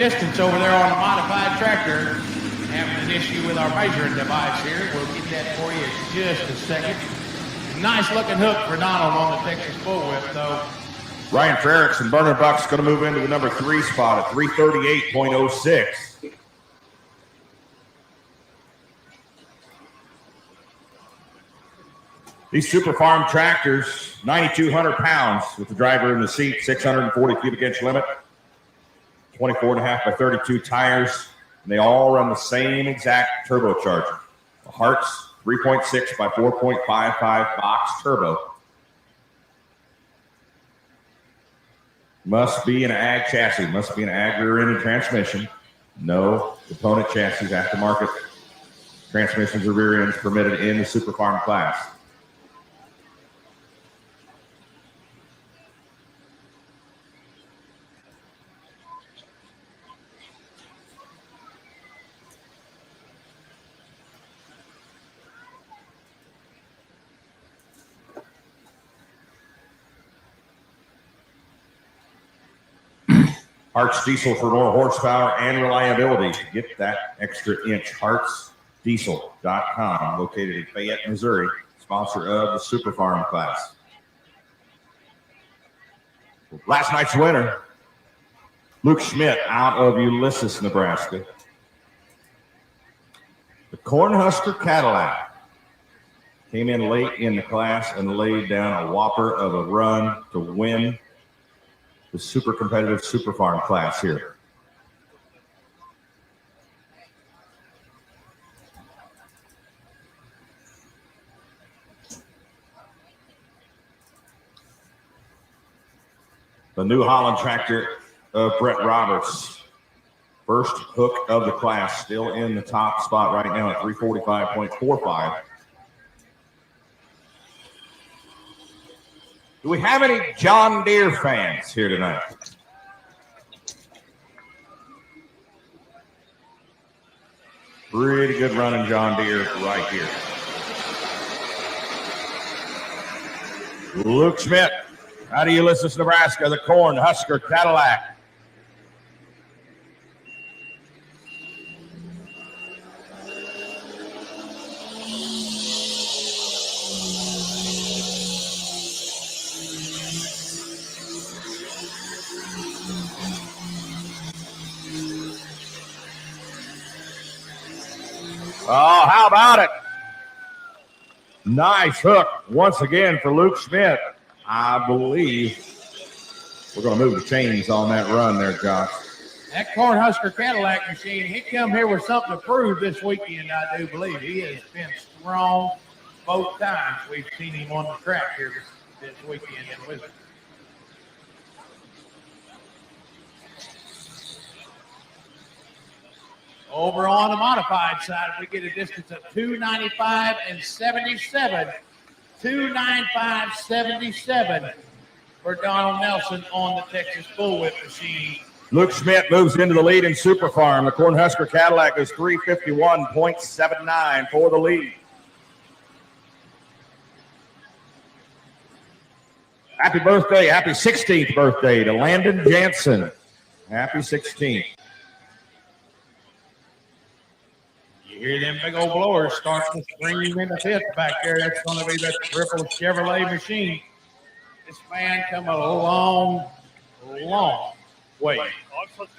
Distance over there on the modified tractor. Having an issue with our measuring device here. We'll get that for you in just a second. Nice looking hook for Donald on the Texas bullwhip, though. Ryan Frericks and Bernard Buck's going to move into the number 3 spot at 338.06. These Super Farm tractors, 9,200 pounds with the driver in the seat, 640 cubic inch limit, 24.5 by 32 tires, and they all run the same exact turbocharger. The Hart's 3.6 by 4.55 box turbo. Must be an ag chassis, must be an ag rear-ended transmission. No component chassis, aftermarket transmissions or rear ends permitted in the Super Farm class. Hart's Diesel for more horsepower and reliability. Get that extra inch. HartsDiesel.com, located in Fayette, Missouri, sponsor of the Super Farm class. Last night's winner, Luke Schmidt out of Ulysses, Nebraska. The Cornhusker Cadillac came in late in the class and laid down a whopper of a run to win the super competitive Super Farm class here. The New Holland tractor of Brett Roberts. First hook of the class, still in the top spot right now at 345.45. Do we have any John Deere fans here tonight? Pretty good running John Deere right here. Luke Schmidt out of Ulysses, Nebraska, the Cornhusker Cadillac. Oh, how about it? Nice hook once again for Luke Schmidt. I believe we're going to move the chains on that run there, Josh. That Cornhusker Cadillac machine, he come here with something to prove this weekend, I do believe. He has been strong both times we've seen him on the track here this weekend in Wisconsin. Over on the modified side, we get a distance of 295 and 77. 295.77 for Donald Nelson on the Texas bullwhip machine. Luke Schmidt moves into the lead in Super Farm. The Cornhusker Cadillac is 351.79 for the lead. Happy birthday, happy 16th birthday to Landon Jansen. Happy 16th. You hear them big old blowers starting to scream in the pit back there. That's going to be that Ripple Chevrolet machine. This man come a long way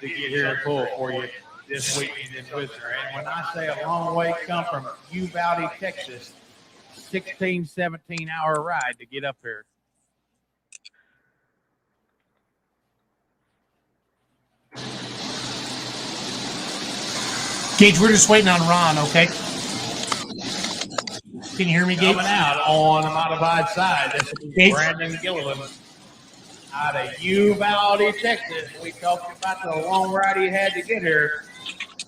to get here and pull for you this weekend in Whistler. And when I say a long way, come from Uvalde, Texas, 16, 17-hour ride to get up here. Gage, we're just waiting on Ron, okay? Can you hear me, Gage? Coming out on the modified side, this is Brandon Gilliland out of Uvalde, Texas. We talked about the long ride he had to get here.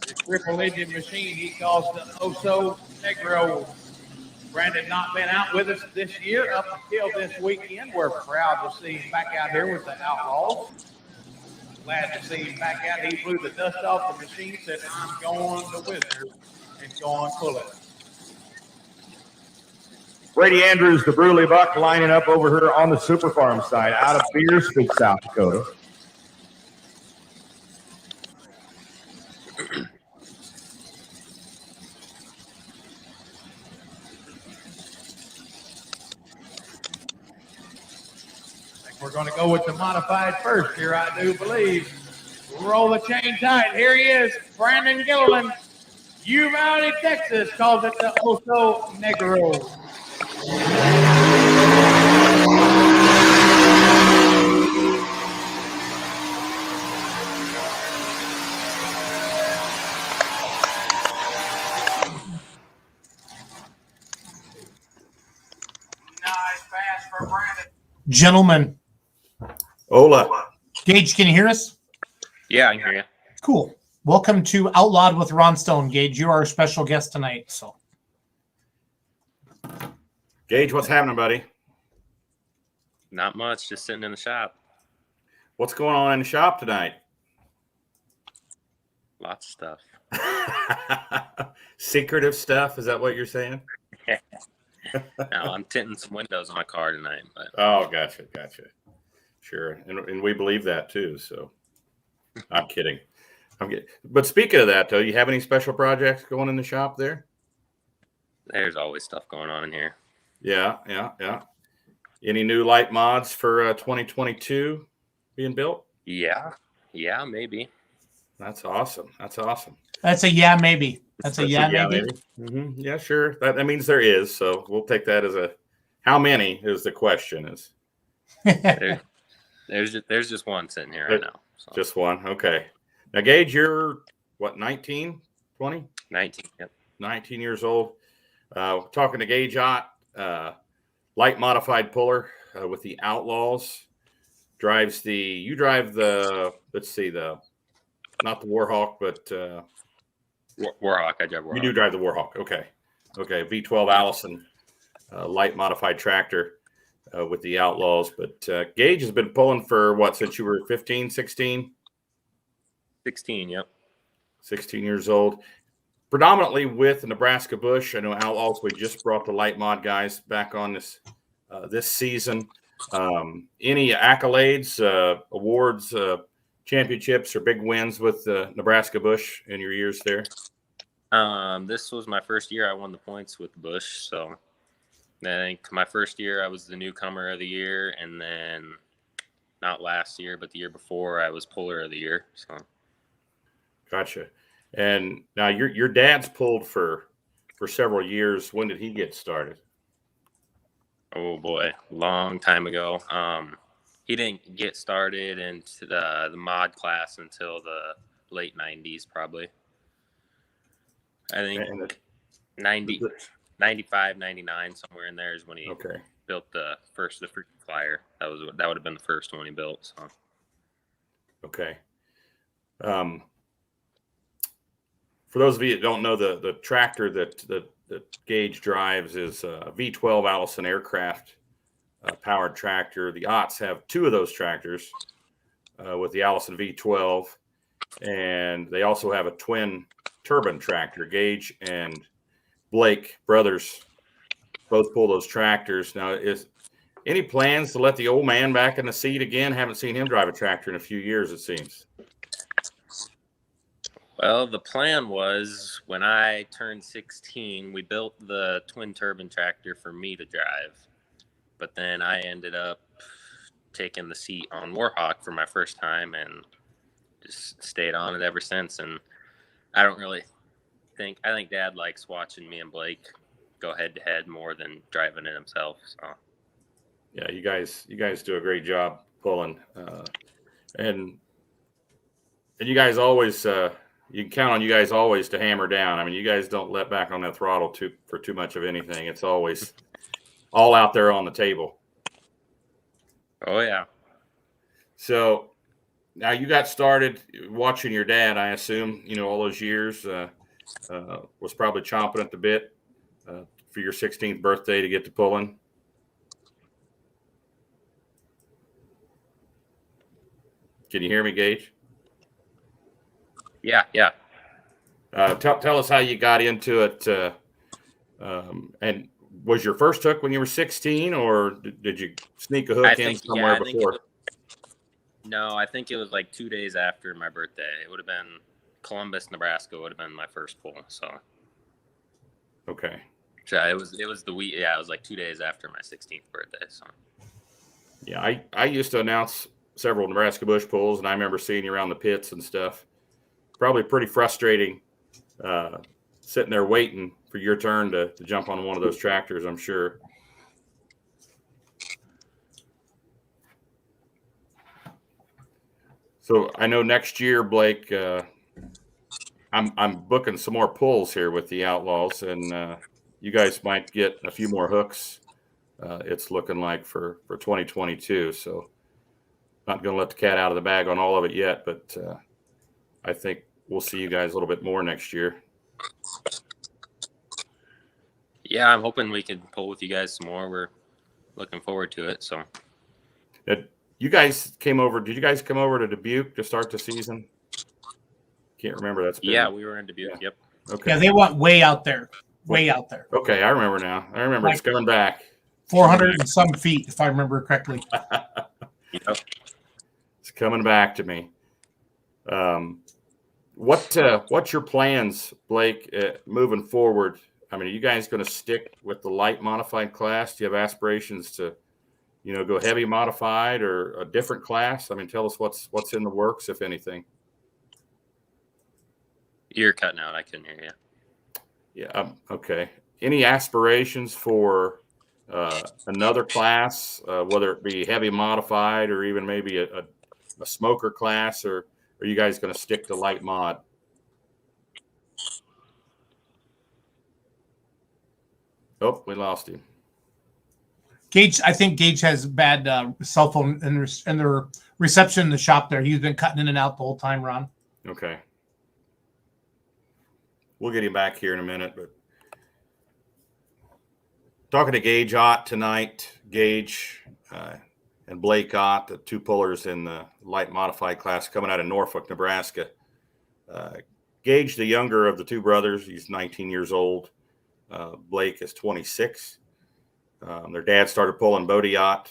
The triple engine machine he calls the Oso Negro. Brandon not been out with us this year up until this weekend. We're proud to see him back out here with the Outlaws. Glad to see him back out. He blew the dust off the machine, said, I'm going to Whistler and going pull it. Brady Andrews, the Bruley Buck, lining up over here on the Super Farm side out of Beersford, South Dakota. going to go with the modified first here, I do believe. Roll the chain tight. Here he is, Brandon Gilliland. Uvalde, Texas, calls it the Oso Negro. Nice pass for Brandon. Gentlemen, Ola. Gage, can you hear us? Yeah, I can hear you. Cool. Welcome to Outlawed with Ron Stone. Gage, you are our special guest tonight. So, Gage, what's happening, buddy? Not much, just sitting in the shop. What's going on in the shop tonight? Lots of stuff. Secretive stuff? Is that what you're saying? No, I'm tinting some windows on my car tonight. But Oh, gotcha. Sure. And we believe that too. So I'm kidding. But speaking of that, though, you have any special projects going in the shop there? there's always stuff going on in here. Yeah. Any new light mods for 2022 being built? Yeah, maybe. That's awesome. that's a yeah, maybe. That's a yeah, maybe. Mm-hmm. Yeah, sure. That means there is. So we'll take that as a how many is the question is. There's just one sitting here right now. So. Just one. Okay. Now, Gage, you're what, 19, 20? 19. Yep. 19 years old. Talking to Gage Ott, light modified puller with the Outlaws. You drive the, let's see, not the Warhawk, but Warhawk. I drive Warhawk. you do drive the Warhawk. Okay. V12 Allison, light modified tractor with the Outlaws. But Gage has been pulling for what, since you were 15, 16? 16, yep. 16 years old. Predominantly with the Nebraska Bush. I know Outlaws, we just brought the light mod guys back on this season. Any accolades, awards, championships, or big wins with Nebraska Bush in your years there? This was my first year I won the points with Bush. So I think my first year I was the newcomer of the year, and then not last year, but the year before I was puller of the year. So. Gotcha. And now your dad's pulled for several years. When did he get started? Oh boy, long time ago. He didn't get started into the mod class until the late 90s, probably. I think 95, 99, somewhere in there is when he built the freaking flyer. That would have been the first one he built. So. Okay. For those of you that don't know, the tractor that Gage drives is a V12 Allison aircraft powered tractor. The Otts have two of those tractors with the Allison V12, and they also have a twin turbine tractor. Gage and Blake, brothers, both pull those tractors. Now, is any plans to let the old man back in the seat again? Haven't seen him drive a tractor in a few years, it seems. Well, the plan was when I turned 16, we built the twin turbine tractor for me to drive. But then I ended up taking the seat on Warhawk for my first time and just stayed on it ever since. And I think Dad likes watching me and Blake go head to head more than driving it himself. So. Yeah, you guys do a great job pulling. And you guys always you can count on you guys always to hammer down. I mean, you guys don't let back on that throttle for too much of anything. It's always all out there on the table. Oh, yeah. So now you got started watching your dad, I assume, all those years, was probably chomping at the bit for your 16th birthday to get to pulling. Can you hear me, Gage? Yeah. Tell us how you got into it. And was your first hook when you were 16, or did you sneak a hook in somewhere before? No, I think it was like 2 days after my birthday. It would have been Columbus, Nebraska would have been my first pull. So. Okay. So it was the week. Yeah, it was like 2 days after my 16th birthday. So. Yeah, I used to announce several Nebraska bush pulls, and I remember seeing you around the pits and stuff. Probably pretty frustrating sitting there waiting for your turn to jump on one of those tractors, I'm sure. So I know next year, Blake, I'm booking some more pulls here with the Outlaws, and you guys might get a few more hooks. It's looking like for 2022. So not going to let the cat out of the bag on all of it yet, but I think we'll see you guys a little bit more next year. Yeah, I'm hoping we can pull with you guys some more. We're looking forward to it. So, you guys came over. Did you guys come over to Dubuque to start the season? Can't remember. That's been, yeah, we were in Dubuque. Yeah. Yep. Okay. Yeah, they went way out there. Way out there. Okay, I remember now. I remember it's coming back. 400 and some feet, if I remember correctly. Yep. It's coming back to me. What's your plans, Blake, moving forward? I mean, are you guys going to stick with the light modified class? Do you have aspirations to, go heavy modified or a different class? I mean, tell us what's in the works, if anything. You're cutting out. I couldn't hear you. Yeah. Okay. Any aspirations for another class, whether it be heavy modified or even maybe a smoker class, or are you guys going to stick to light mod? Oh, we lost him. Gage, I think Gage has bad cell phone and their reception in the shop there. He's been cutting in and out the whole time, Ron. Okay. We'll get him back here in a minute, but talking to Gage Ott tonight, Gage and Blake Ott, the two pullers in the light modified class coming out of Norfolk, Nebraska. Gage, the younger of the two brothers, he's 19 years old. Blake is 26. Their dad started pulling Bodie yacht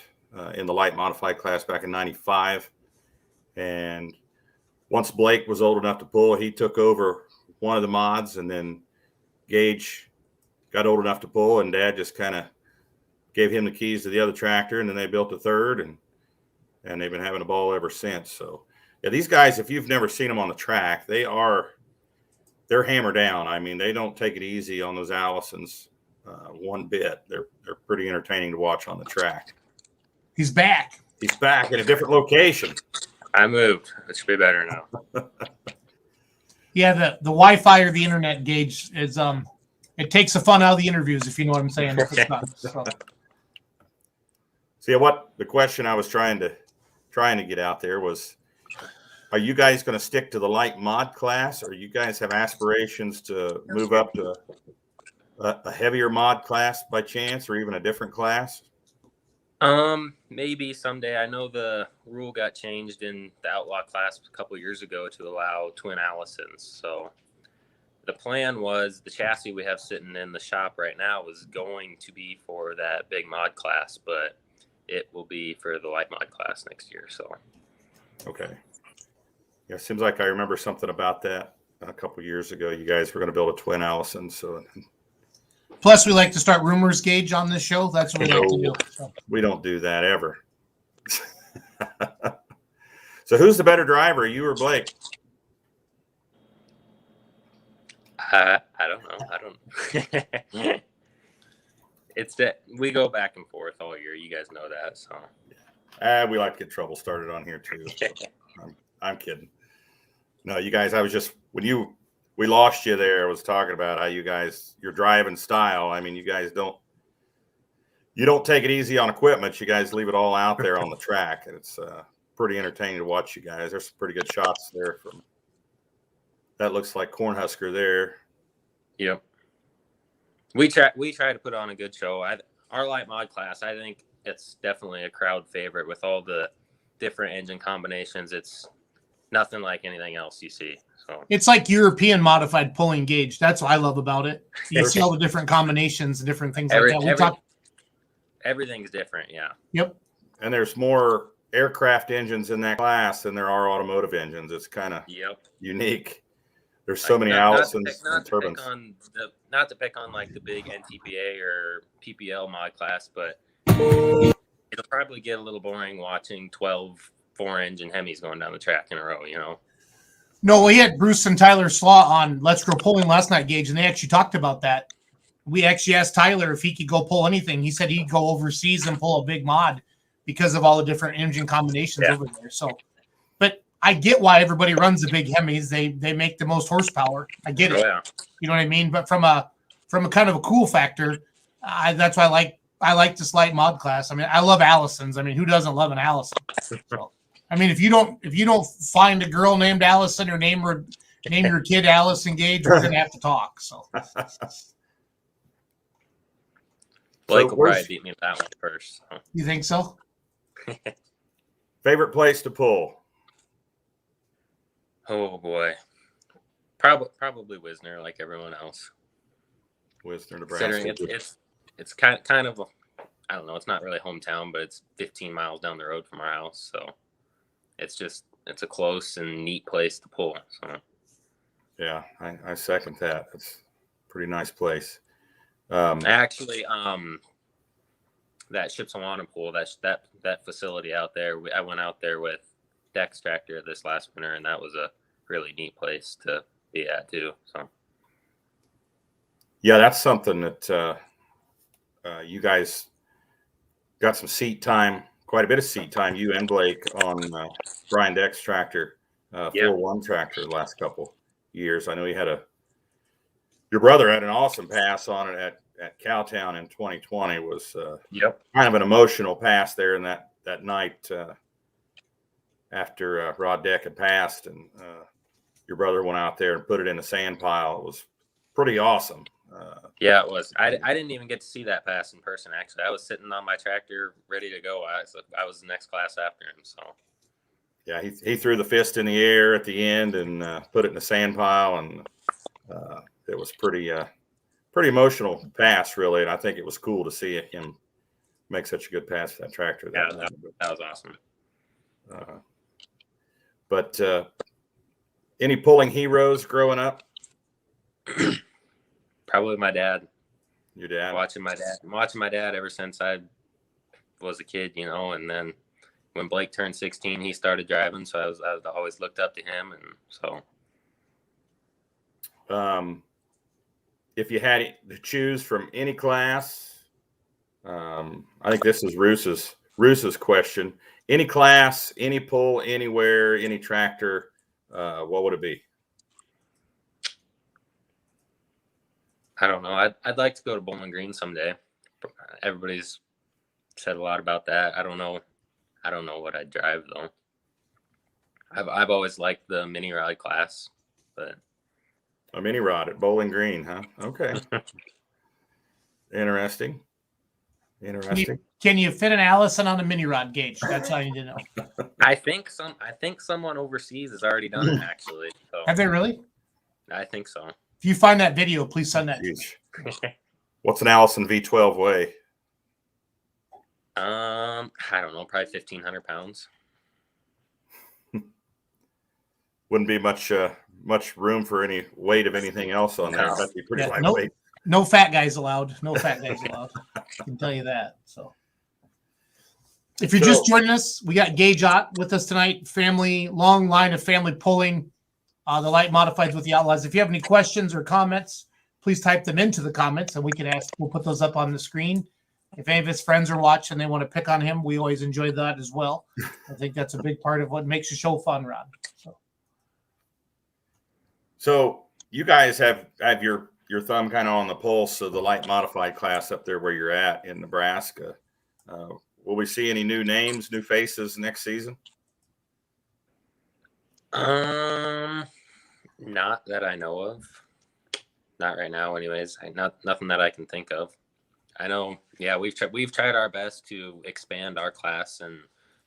in the light modified class back in '95. And once Blake was old enough to pull, he took over one of the mods, and then Gage got old enough to pull, and Dad just kind of gave him the keys to the other tractor, and then they built a third, and they've been having a ball ever since. So, yeah, these guys, if you've never seen them on the track, they're hammered down. I mean, they don't take it easy on those Allisons one bit. They're pretty entertaining to watch on the track. He's back. He's back in a different location. I moved. It should be better now. Yeah, the Wi-Fi or the internet, Gage, is it takes the fun out of the interviews, if you know what I'm saying. So. See, what the question I was trying to get out there was, are you guys going to stick to the light mod class, or you guys have aspirations to move up to a heavier mod class by chance, or even a different class? Maybe someday. I know the rule got changed in the outlaw class a couple years ago to allow twin Allisons. So the plan was the chassis we have sitting in the shop right now was going to be for that big mod class, but it will be for the light mod class next year. So, okay. Yeah, seems like I remember something about that a couple years ago. You guys were going to build a twin Allison. So, plus we like to start rumors, Gage, on this show. That's what we like to do. So. We don't do that ever. So, who's the better driver, you or Blake? I don't know. I don't. It's that we go back and forth all year. You guys know that. So we like to get trouble started on here too. So I'm kidding. No, you guys. I was just when we lost you there. I was talking about how you guys your driving style. I mean, you guys don't take it easy on equipment. You guys leave it all out there on the track, and it's pretty entertaining to watch you guys. There's some pretty good shots there from. That looks like Cornhusker there. Yep. We try to put on a good show. Our light mod class, I think it's definitely a crowd favorite with all the different engine combinations. It's nothing like anything else you see. So it's like European modified pulling, Gage. That's what I love about it. You see all the different combinations and different things like that. Everything's different, yeah. Yep. And there's more aircraft engines in that class than there are automotive engines. It's kind of unique. There's so many Allisons and turbines. Not to pick on like the big NTPA or PPL mod class, but it'll probably get a little boring watching 12 4-engine Hemis going down the track in a row, No, we had Bruce and Tyler Slaw on Let's Go Pulling last night, Gage, and they actually talked about that. We actually asked Tyler if he could go pull anything. He said he'd go overseas and pull a big mod because of all the different engine combinations over there. So, but I get why everybody runs the big Hemis. They make the most horsepower. I get it. Yeah. You know what I mean? But from a kind of a cool factor, that's why I like this light mod class. I mean, I love Allisons. I mean, who doesn't love an Allison? So, I mean, if you don't find a girl named Allison or name your kid Allison Gage, we're gonna have to talk. So Blake will probably beat me with that one first. So. You think so? Favorite place to pull? Oh boy, probably Wisner, like everyone else. Wisner, Nebraska. Considering it's kind of I don't know. It's not really hometown, but it's 15 miles down the road from our house, so it's a close and neat place to pull. So yeah, I second that. It's a pretty nice place. Actually, that Shipsawana pool, that facility out there, I went out there with Dex Tractor this last winter, and that was a really neat place to be at too. So yeah, that's something that you guys got some seat time, quite a bit of seat time, you and Blake, on Brian Dex Tractor, 4-1 tractor the last couple years. I know your brother had an awesome pass on it at Cowtown in 2020. Was kind of an emotional pass there in that night after Rod Deck had passed, and your brother went out there and put it in the sand pile. It was pretty awesome. Yeah, it was. I didn't even get to see that pass in person. Actually, I was sitting on my tractor ready to go. I was the next class after him. So yeah, he threw the fist in the air at the end and put it in the sand pile, and it was pretty emotional pass, really. And I think it was cool to see him make such a good pass to that tractor. That was awesome. But any pulling heroes growing up? Probably my dad. Your dad? Watching my dad ever since I was a kid, and then when Blake turned 16, he started driving, so I always looked up to him, and so. If you had to choose from any class, I think this is Roos's question. Any class, any pull, anywhere, any tractor, what would it be? I don't know. I'd like to go to Bowling Green someday. Everybody's said a lot about that. I don't know what I'd drive though. I've always liked the mini rod class, but a mini rod at Bowling Green, huh? Okay. Interesting. Can you fit an Allison on a mini rod, Gage? That's all you need to know. I think someone overseas has already done it actually. So. Have they really? I think so. If you find that video, please send that. What's an Allison V12 weigh? I don't know, probably 1,500 pounds. Wouldn't be much room for any weight of anything else on there. That'd be pretty lightweight. No fat guys allowed. I can tell you that. So, if you're just joining us, we got Gage with us tonight. Long line of family pulling the light modifieds with the Outlaws. If you have any questions or comments, please type them into the comments, and we'll put those up on the screen. If any of his friends are watching, they want to pick on him, we always enjoy that as well. I think that's a big part of what makes the show fun, Rod. So you guys have your thumb kind of on the pulse of the light modified class up there where you're at in Nebraska. Will we see any new names, new faces next season? Not that I know of. Not right now, anyways. Nothing that I can think of. I know. Yeah, we've tried our best to expand our class, and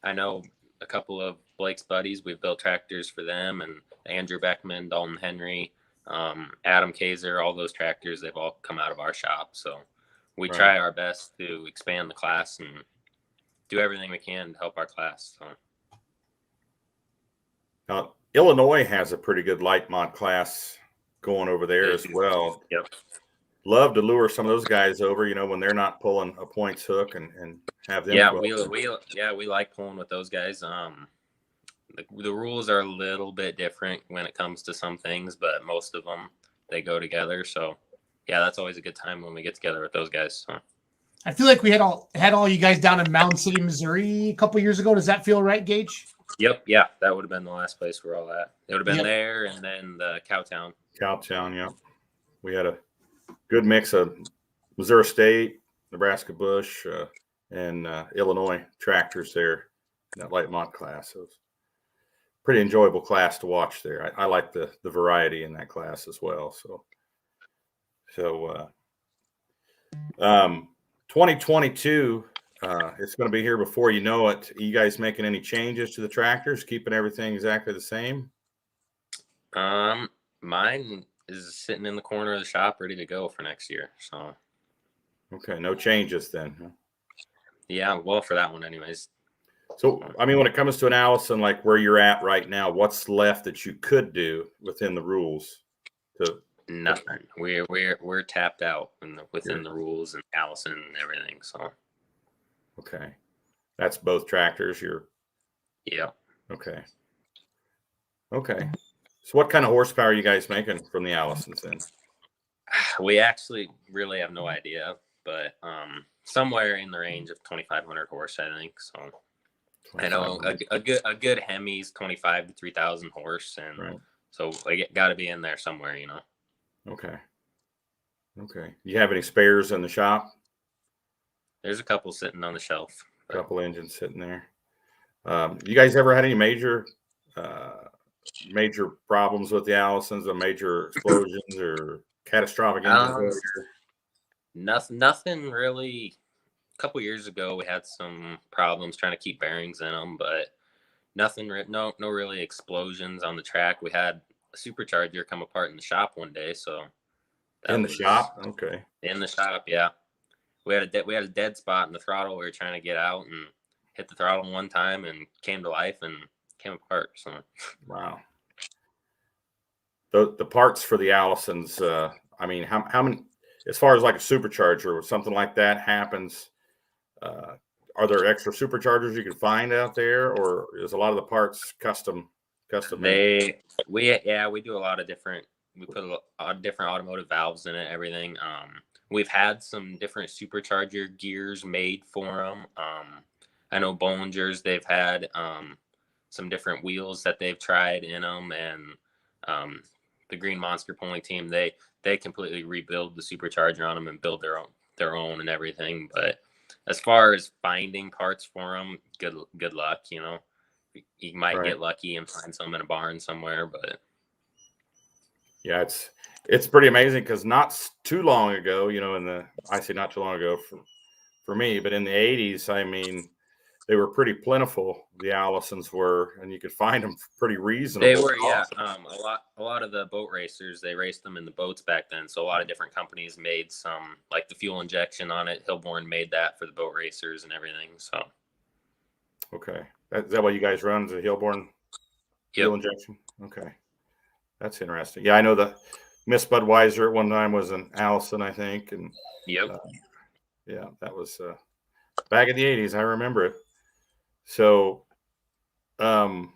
I know a couple of Blake's buddies. We've built tractors for them, and Andrew Beckman, Dalton Henry, Adam Kaiser, all those tractors. They've all come out of our shop, so we try our best to expand the class and do everything we can to help our class. So. Now, Illinois has a pretty good light mod class going over there as well. Yep. love to lure some of those guys over, when they're not pulling a points hook and have them. Yeah, we like pulling with those guys. The rules are a little bit different when it comes to some things, but most of them they go together. So yeah, that's always a good time when we get together with those guys. So. I feel like we had all you guys down in Mound City, Missouri a couple years ago. Does that feel right, Gage? Yep. Yeah, that would have been the last place we're all at. It would have been there, and then the Cowtown. Cowtown, yeah. We had a good mix of Missouri State, Nebraska Bush, and Illinois tractors there in that light mod class. So it was a pretty enjoyable class to watch there. I like the variety in that class as well. So 2022, it's going to be here before you know it. Are you guys making any changes to the tractors, keeping everything exactly the same? Mine is sitting in the corner of the shop ready to go for next year. So okay, no changes then, huh? Yeah, well, for that one anyways. So I mean, when it comes to an Allison, like where you're at right now, what's left that you could do within the rules? Nothing. We're tapped out within the rules and Allison and everything. So okay, that's both tractors. Yeah. Okay. So what kind of horsepower are you guys making from the Allisons then? We actually really have no idea, but somewhere in the range of 2,500 horse, I think. So I know a good Hemi's 25 to 3,000 horse, and right. So I got to be in there somewhere, Okay. You have any spares in the shop? There's a couple sitting on the shelf. A couple engines sitting there. You guys ever had any major problems with the Allisons, or major explosions or catastrophic engine failure? Nothing really. A couple years ago, we had some problems trying to keep bearings in them, but nothing. No really explosions on the track. We had a supercharger come apart in the shop one day, so shop, okay. In the shop, yeah. We had a dead spot in the throttle. We were trying to get out and hit the throttle one time and came to life and came apart. So wow. The parts for the Allisons. I mean, how many? As far as like a supercharger or something like that happens, are there extra superchargers you can find out there, or is a lot of the parts custom made? We do a lot of different. We put a lot of different automotive valves in it. Everything. We've had some different supercharger gears made for them. I know Bollinger's. They've had some different wheels that they've tried in them, and the Green Monster pulling team. They completely rebuild the supercharger on them and build their own and everything. But as far as finding parts for them, good luck. You might get lucky and find some in a barn somewhere, but yeah, it's pretty amazing because not too long ago, I say not too long ago for me, but in the 80s, I mean, they were pretty plentiful. The Allisons were, and you could find them pretty reasonable. They were, yeah. A lot of the boat racers, they raced them in the boats back then. So a lot of different companies made some, like the fuel injection on it. Hilborn made that for the boat racers and everything. So okay, is that what you guys run? Is it Hilborn fuel injection? Okay, that's interesting. Yeah, I know the Miss Budweiser at one time was an Allison, I think, and yeah, that was back in the 80s. I remember it. So, I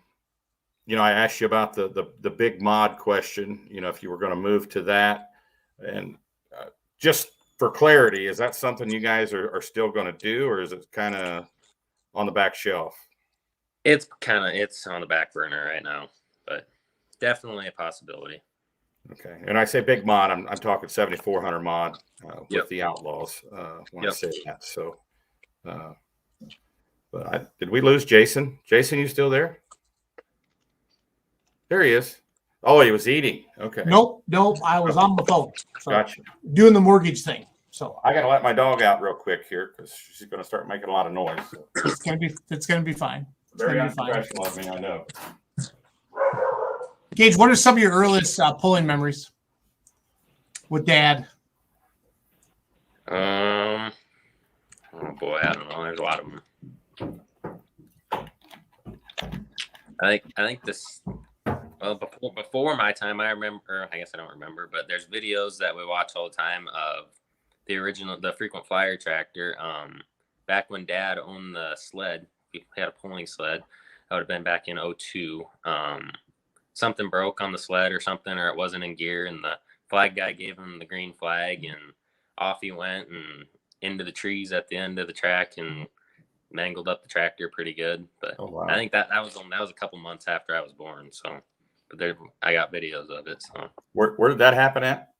asked you about the big mod question, if you were going to move to that, and just for clarity, is that something you guys are still going to do, or is it kind of on the back shelf? It's on the back burner right now, but definitely a possibility. Okay. And I say big mod, I'm talking 7,400 mod with the Outlaws when I say that. So, but did we lose Jason? Jason, you still there? There he is. Oh, he was eating. Okay. Nope. I was on the phone. So gotcha. Doing the mortgage thing. So I got to let my dog out real quick here because she's going to start making a lot of noise. So. It's gonna be fine. Very unprofessional of me, I know. Gage, what are some of your earliest pulling memories with Dad? Oh boy, I don't know. There's a lot of them. I think this. Well, before my time, I remember. I guess I don't remember, but there's videos that we watch all the time of the frequent flyer tractor. Back when Dad owned the sled, he had a pulling sled. That would have been back in '02. Something broke on the sled or something, or it wasn't in gear, and the flag guy gave him the green flag, and off he went and into the trees at the end of the track and mangled up the tractor pretty good. But wow. I think that was a couple months after I was born. So, but I got videos of it. So Where did that happen at?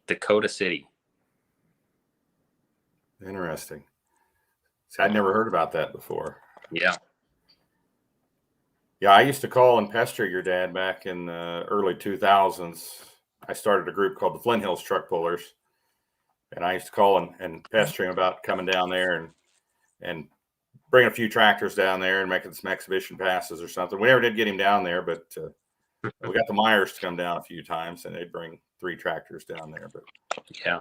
Dakota City. Interesting. See, I'd never heard about that before. Yeah. Yeah, I used to call and pester your dad back in the early 2000s. I started a group called the Flint Hills Truck Pullers, and I used to call and pester him about coming down there and bringing a few tractors down there and making some exhibition passes or something. We never did get him down there, but we got the Myers to come down a few times, and they'd bring 3 tractors down there. But yeah,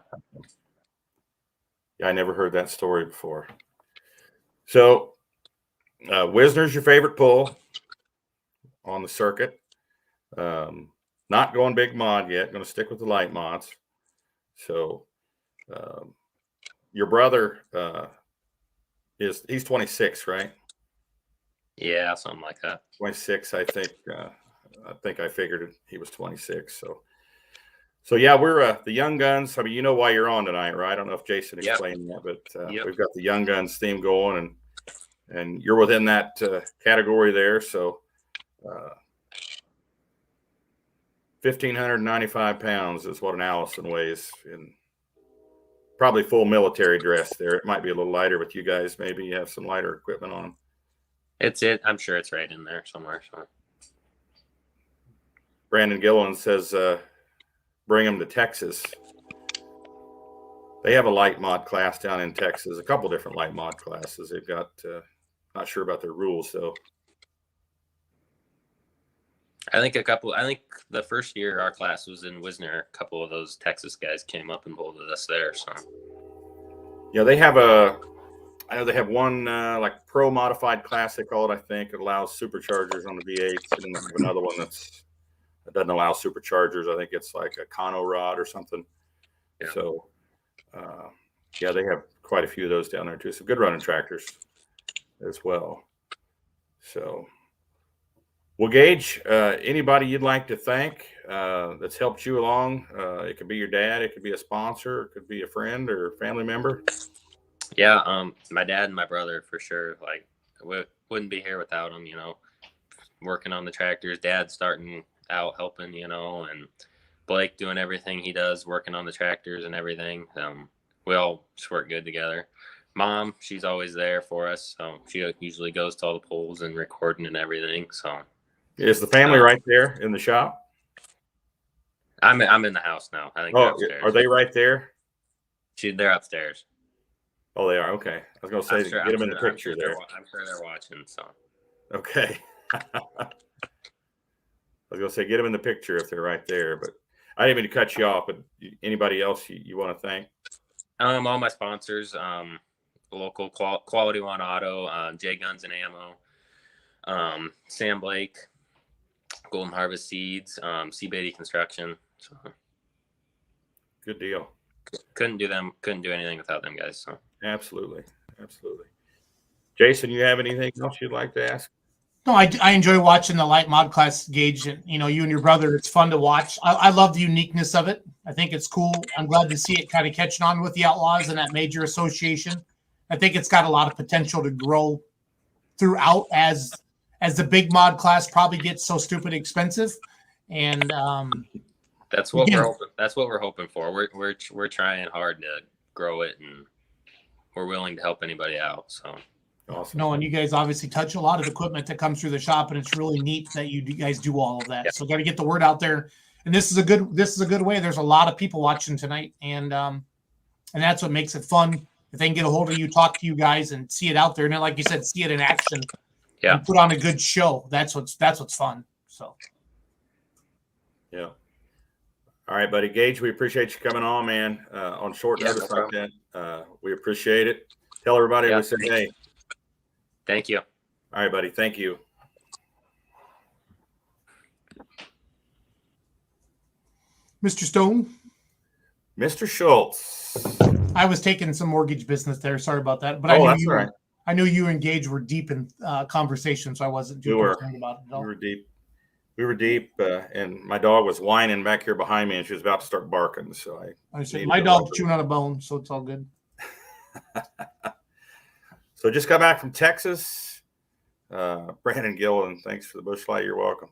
I never heard that story before. So, Wisner's your favorite pull on the circuit. Not going big mod yet. Going to stick with the light mods. So, your brother he's 26, right? Yeah, something like that. 26, I think. I think I figured he was 26. So yeah, we're the Young Guns. I mean, you know why you're on tonight, right? I don't know if Jason explained that, but we've got the Young Guns theme going, and you're within that category there. So 1,595 pounds is what an Allison weighs in probably full military dress there. It might be a little lighter with you guys. Maybe you have some lighter equipment on them. I'm sure it's right in there somewhere. So. Brandon Gilliland says, bring them to Texas. They have a light mod class down in Texas, a couple different light mod classes. They've got, not sure about their rules though. I think the first year our class was in Wisner, a couple of those Texas guys came up and bolted us there. So yeah, I know they have one like pro modified class, they call it, I think. It allows superchargers on the V8s, and then they have another one that doesn't allow superchargers. I think it's like a Cono rod or something. Yeah. So yeah, they have quite a few of those down there too. Some good running tractors as well. So well, Gage, anybody you'd like to thank that's helped you along? It could be your dad, it could be a sponsor, it could be a friend or family member. Yeah, my dad and my brother for sure. Like, we wouldn't be here without them. Working on the tractors. Dad starting out helping, and Blake doing everything he does, working on the tractors and everything. We all just work good together. Mom, she's always there for us. So she usually goes to all the polls and recording and everything. So. Is the family right there in the shop? I'm in the house now. I think they're upstairs. Are they right there? They're upstairs. Oh, they are. Okay. I was going to say, get them in the picture there. I'm sure they're watching. So. Okay. I was going to say, get them in the picture if they're right there. But I didn't mean to cut you off. But anybody else you want to thank? All my sponsors, local Quality One Auto, J Guns and Ammo, Sam Blake, Golden Harvest Seeds, C-Beatty Construction. So. Good deal. Couldn't do anything without them guys. So. Absolutely. Jason, you have anything else you'd like to ask? No, I enjoy watching the light mod class, Gage, and you and your brother. It's fun to watch. I love the uniqueness of it. I think it's cool. I'm glad to see it kind of catching on with the Outlaws and that major association. I think it's got a lot of potential to grow throughout as the big mod class probably gets so stupid expensive. And that's what we're hoping. That's what we're hoping for. We're trying hard to grow it, and we're willing to help anybody out. So. Awesome. No, and you guys obviously touch a lot of equipment that comes through the shop, and it's really neat that you guys do all of that. Yeah. So got to get the word out there, and this is a good way. There's a lot of people watching tonight, and that's what makes it fun. If they can get a hold of you, talk to you guys, and see it out there, and then, like you said, see it in action. Yeah. And put on a good show. That's what's fun. So. Yeah. All right, buddy. Gage, we appreciate you coming on, man. On short notice like that, we appreciate it. Tell everybody we said hey. Thank you. All right, buddy. Thank you. Mr. Stone. Mr. Schultz. I was taking some mortgage business there. Sorry about that. But That's all right. I knew you and Gage were deep in conversation, so I wasn't too concerned about it at all. We were deep. We were deep, and my dog was whining back here behind me, and she was about to start barking. So I said, my dog's chewing on a bone, so it's all good. So just got back from Texas. Brandon Gillen, thanks for the bush light. You're welcome.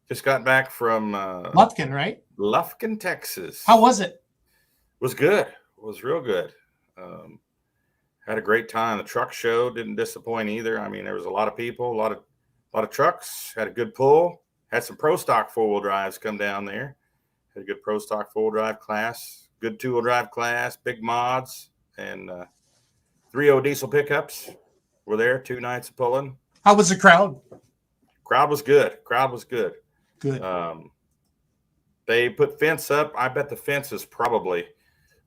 Just got back from Lufkin, right? Lufkin, Texas. How was it? Was good. It was real good. Had a great time. The truck show didn't disappoint either. I mean, there was a lot of people, a lot of trucks. Had a good pull. Had some pro stock 4-wheel drives come down there. Had a good pro stock 4-wheel drive class. Good 2-wheel drive class. Big mods and 3.0 diesel pickups were there. 2 nights of pulling. How was the crowd? Crowd was good. Good. They put fence up. I bet the fence is probably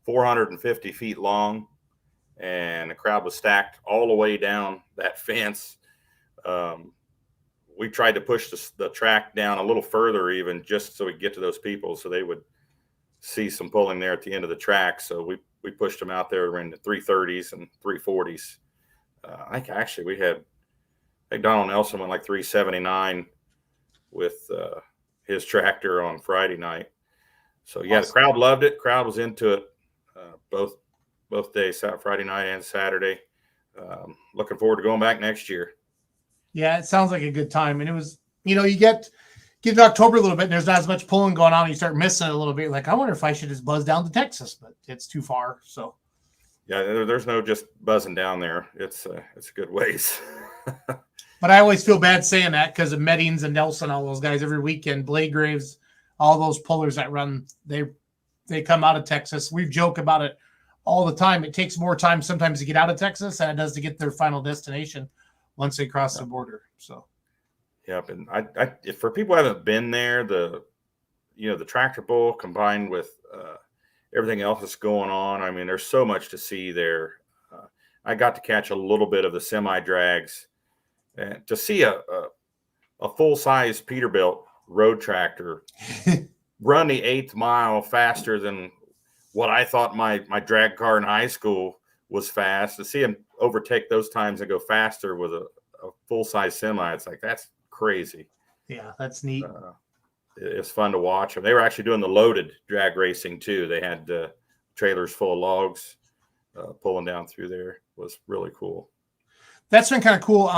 450 feet long, and the crowd was stacked all the way down that fence. We tried to push the track down a little further, even just so we could get to those people, so they would see some pulling there at the end of the track. So we pushed them out there in the 330s and 340s. I think Donald Nelson went like 379 with his tractor on Friday night. So yeah, awesome. The crowd loved it. Crowd was into it both days, Friday night and Saturday. Looking forward to going back next year. Yeah, it sounds like a good time. And it was, you get in October a little bit and there's not as much pulling going on. And you start missing it a little bit. Like, I wonder if I should just buzz down to Texas, but it's too far. So yeah, there's no just buzzing down there. It's a good ways. But I always feel bad saying that because of Meddings and Nelson, all those guys every weekend, Blade Graves, all those pullers that run, they come out of Texas. We joke about it all the time. It takes more time sometimes to get out of Texas than it does to get their final destination once they cross the border. So, yep. And I for people who haven't been there, the tractor pull combined with everything else that's going on. I mean, there's so much to see there. I got to catch a little bit of the semi drags. And to see a full-size Peterbilt road tractor run the 8th mile faster than what I thought my drag car in high school was fast, to see him overtake those times and go faster with a full-size semi, it's like, that's crazy. Yeah, that's neat. It's fun to watch them. They were actually doing the loaded drag racing too. They had trailers full of logs pulling down through there. It was really cool. That's been kind of cool.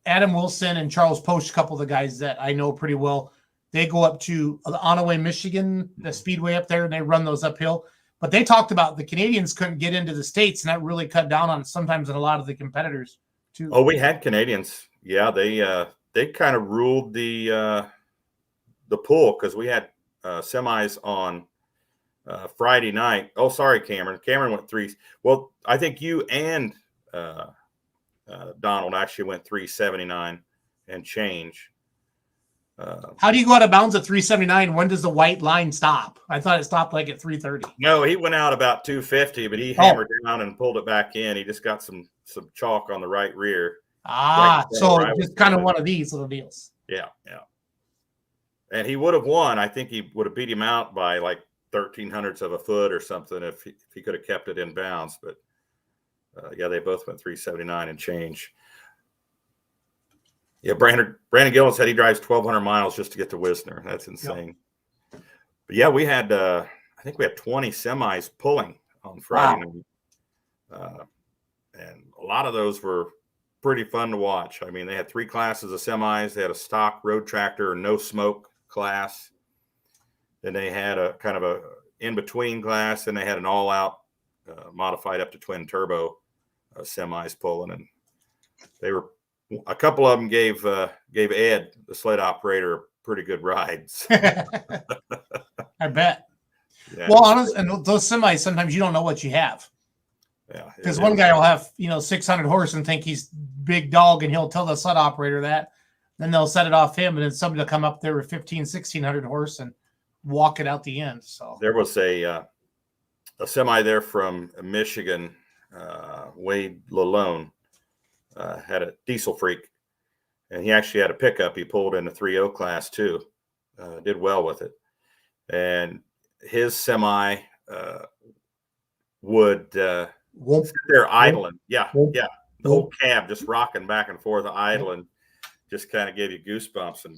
Adam Wilson and Charles Post, a couple of the guys that I know pretty well, they go up to Onaway, Michigan, the speedway up there, and they run those uphill. But they talked about the Canadians couldn't get into the States, and that really cut down on sometimes on a lot of the competitors too. Oh, we had Canadians. Yeah, they kind of ruled the pool because we had semis on Friday night. Oh, sorry, Cameron. Cameron went 3. Well, I think you and Donald actually went 379 and change. How do you go out of bounds at 379? When does the white line stop? I thought it stopped like at 330. No, he went out about 250, but he hammered down and pulled it back in. He just got some chalk on the right rear. So just kind of one of these little deals. Yeah. And he would have won. I think he would have beat him out by like 0.13 of a foot or something if he could have kept it in bounds. But yeah, they both went 379 and change. Yeah, Brandon Gillen said he drives 1,200 miles just to get to Wisner. That's insane. Yep. But yeah, we had I think we had 20 semis pulling on Friday night. And a lot of those were pretty fun to watch. I mean, they had 3 classes of semis. They had a stock road tractor, no smoke class. Then they had a kind of a in-between class, and they had an all-out modified up to twin turbo semis pulling, and they were a couple of them gave Ed, the sled operator, a pretty good ride. So. I bet. Yeah, well, honestly, and those semis, sometimes you don't know what you have. Yeah, because one guy will have 600 horse and think he's big dog, and he'll tell the sled operator that. Then they'll set it off him, and then somebody will come up there with 1,600 horse and walk it out the end. So there was a semi there from Michigan, Wade Lalone, had a diesel freak, and he actually had a pickup. He pulled in the 3.0 class too. Did well with it, and his semi would sit there idling. Yeah. The whole cab just rocking back and forth, idling, just kind of gave you goosebumps. And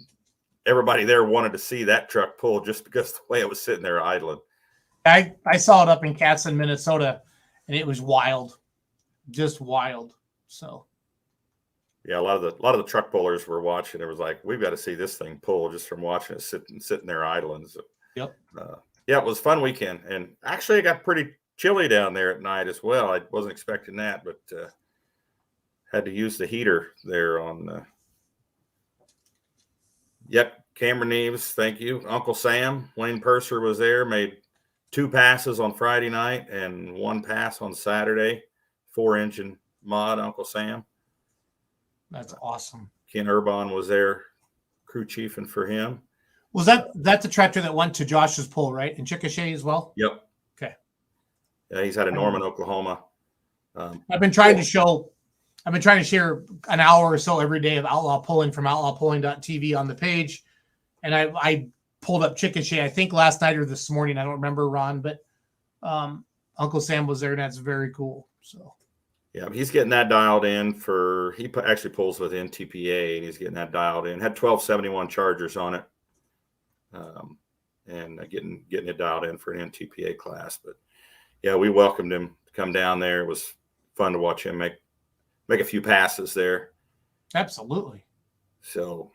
everybody there wanted to see that truck pull just because the way it was sitting there idling. I saw it up in Catson, Minnesota, and it was wild, just wild. So. Yeah, a lot of the truck pullers were watching. It was like, we've got to see this thing pull just from watching it sitting there idling. So, yep. Yeah, it was a fun weekend, and actually it got pretty chilly down there at night as well. I wasn't expecting that, but had to use the heater there on. Yep, Cameron Neves, thank you. Uncle Sam, Wayne Purser was there, made 2 passes on Friday night and 1 pass on Saturday. 4-engine mod, Uncle Sam. That's awesome. Ken Urbon was there, crew chiefing for him. Was that the tractor that went to Josh's pull, right? In Chickasha as well? Yep. Okay. Yeah, he's out of Norman, Oklahoma. I've been trying to share an hour or so every day of outlaw pulling from outlawpulling.tv on the page. And I pulled up Chickasha, I think last night or this morning. I don't remember, Ron, but Uncle Sam was there, and that's very cool. So. Yeah, he's getting that dialed in he actually pulls with NTPA, and he's getting that dialed in. Had 1271 Chargers on it, and getting it dialed in for an NTPA class. But yeah, we welcomed him to come down there. It was fun to watch him make a few passes there. Absolutely. So,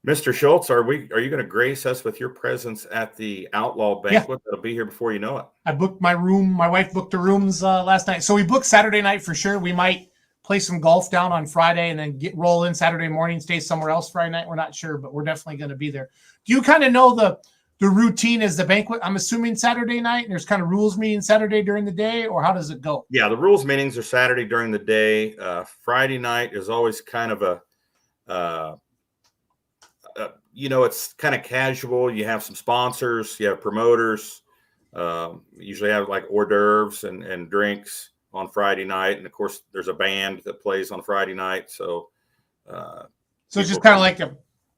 Mr. Schultz, are you going to grace us with your presence at the Outlaw banquet? That'll be here before you know it. I booked my room. My wife booked the rooms last night. So we booked Saturday night for sure. We might play some golf down on Friday and then roll in Saturday morning, stay somewhere else Friday night. We're not sure, but we're definitely going to be there. Do you kind of know the routine is the banquet? I'm assuming Saturday night, and there's kind of rules meeting Saturday during the day, or how does it go? Yeah, the rules meetings are Saturday during the day. Friday night is always kind of it's kind of casual. You have some sponsors, you have promoters, usually have like hors d'oeuvres and drinks on Friday night. And of course there's a band that plays on Friday night. So it's just kind of like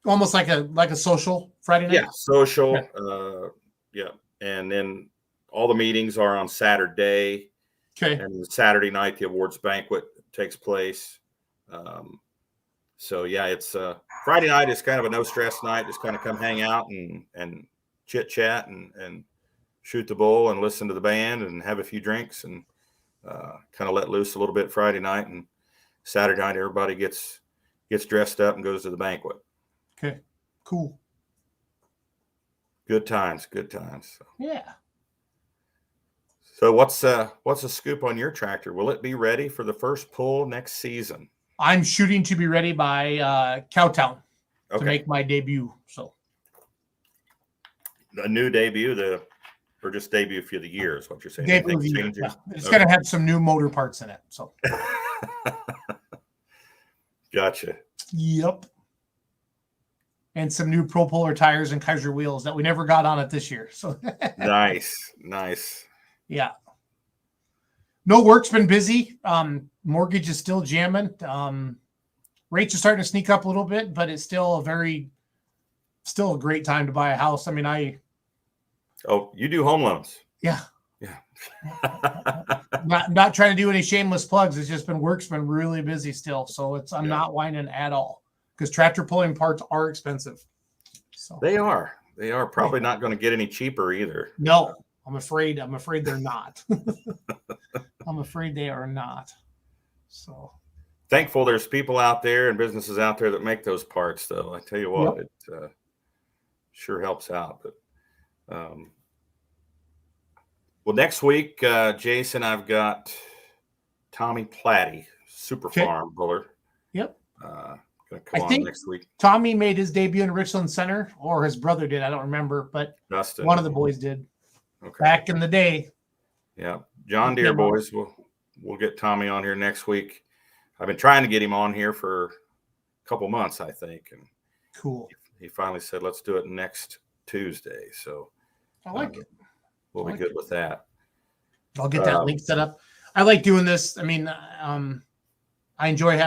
almost like a social Friday night. Yeah. Social. Okay. Yeah. And then all the meetings are on Saturday. Okay. And Saturday night, the awards banquet takes place. So yeah, it's Friday night is kind of a no stress night. Just kind of come hang out and chit chat and shoot the bull and listen to the band and have a few drinks and kind of let loose a little bit Friday night. And Saturday night, everybody gets dressed up and goes to the banquet. Okay, cool. Good times. Yeah. So what's the scoop on your tractor? Will it be ready for the first pull next season? I'm shooting to be ready by Cowtown to Okay. make my debut. So A new debut, or just debut for the year is what you're saying. debut of the year. Yeah. It's going to have some new motor parts in it. So Gotcha. Yep. And some new Pro Polar tires and Kaiser wheels that we never got on it this year. So Nice. Yeah. No work's been busy. Mortgage is still jamming. Rates are starting to sneak up a little bit, but it's still a great time to buy a house. I mean, Oh, you do home loans? Yeah. Yeah. not trying to do any shameless plugs. It's just work's been really busy still. So I'm not whining at all because tractor pulling parts are expensive. So They are probably not going to get any cheaper either. No, I'm afraid they're not. I'm afraid they are not. So Thankful there's people out there and businesses out there that make those parts, though. I tell you what, Yep. It sure helps out. But well, next week, Jason, I've got Tommy Platty, Super Farm Buller. Yep. Gonna come I on think next week. Tommy made his debut in Richland Center, or his brother did. I don't remember, but Dustin. one of the boys did Okay. back in the day. Yeah, John Deere boys. We'll get Tommy on here next week. I've been trying to get him on here for a couple months, I think, and Cool. he finally said, "Let's do it next Tuesday." So I like it. we'll I be like good with that. I'll get that link set up. I like doing this. I mean, I enjoy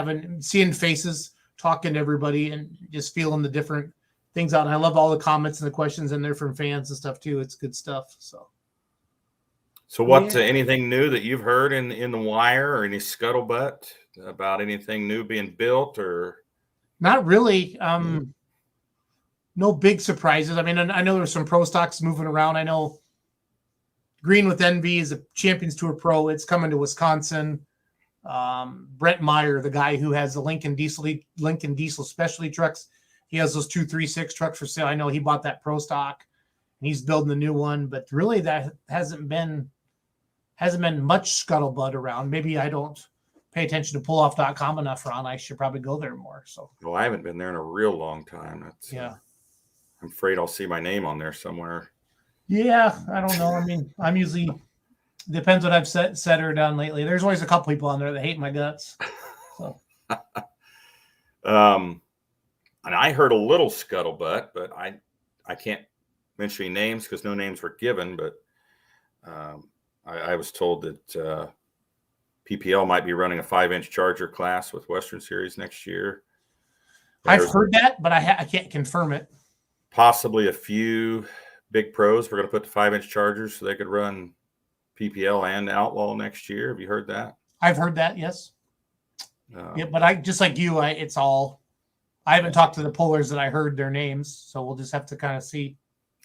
seeing faces, talking to everybody and just feeling the different things out. And I love all the comments and the questions in there from fans and stuff too. It's good stuff. So what, anything new that you've heard in the wire or any scuttlebutt about anything new being built or? Not really. No big surprises. I mean, I know there's some pro stocks moving around. I know Green with Envy is a Champions Tour Pro. It's coming to Wisconsin. Brent Meyer, the guy who has the Lincoln Diesel specialty trucks, he has those 236 trucks for sale. I know he bought that pro stock and he's building the new one, but really that hasn't been much scuttlebutt around. Maybe I don't pay attention to pulloff.com enough, Ron. I should probably go there more. So, well, I haven't been there in a real long time. That's I'm afraid I'll see my name on there somewhere. Yeah, I don't know. I mean, I'm usually depends what I've said or done lately. There's always a couple people on there that hate my guts. So. And I heard a little scuttlebutt, but I can't mention any names because no names were given. But I was told that PPL might be running a 5-inch Charger class with Western Series next year. I've heard that, but I can't confirm it. Possibly a few big pros. We're going to put the 5-inch Chargers so they could run PPL and Outlaw next year. Have you heard that? I've heard that, yes. Yeah, but I just like you. I haven't talked to the pullers that I heard their names, so we'll just have to kind of see.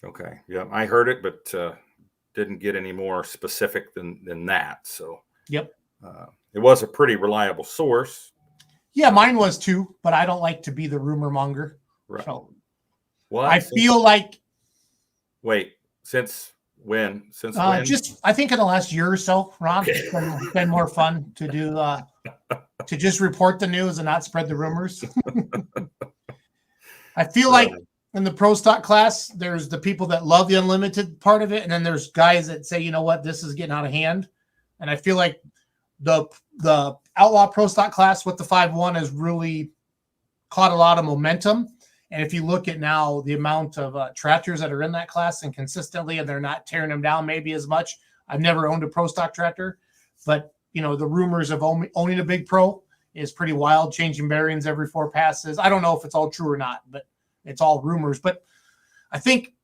Okay. Yeah, I heard it, but didn't get any more specific than that. So. Yep. It was a pretty reliable source. Yeah, mine was too, but I don't like to be the rumor monger. Right. So what? I feel like. Wait, since when? Since when? Just I think in the last year or so, Ron. Okay. It's been more fun to do to just report the news and not spread the rumors. I feel like in the pro stock class, there's the people that love the unlimited part of it, and then there's guys that say, you know what, this is getting out of hand. And I feel like the Outlaw pro stock class with the 5.1 has really caught a lot of momentum. And if you look at now the amount of tractors that are in that class and consistently, and they're not tearing them down maybe as much. I've never owned a pro stock tractor, but you know, the rumors of owning a big pro is pretty wild, changing bearings every 4 passes. I don't know if it's all true or not, but it's all rumors. But I think,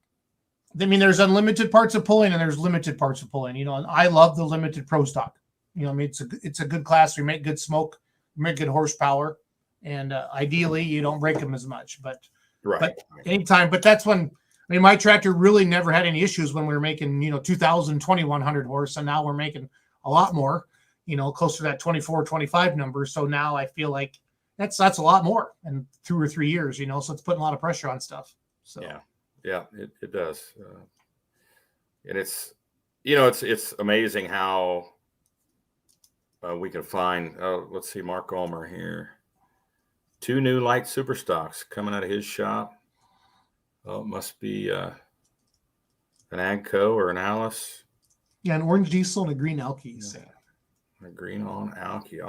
I mean, there's unlimited parts of pulling and there's limited parts of pulling, you know, and I love the limited pro stock. You know, I mean, it's a good class. We make good smoke, we make good horsepower, and ideally you don't break them as much, but anytime. But that's when, I mean, my tractor really never had any issues when we were making, you know, 2,000, 2,100 horse. And now we're making a lot more, you know, closer to that 24, 25 number. So now I feel like that's a lot more in 2 or 3 years, you know, so it's putting a lot of pressure on stuff. So, yeah, it does. And it's, you know, it's amazing how we can find, let's see, Mark Ulmer here. 2 new light super stocks coming out of his shop. Oh, it must be an Agco or an Alice. Yeah, an orange diesel and a green Alky. A green on Alky.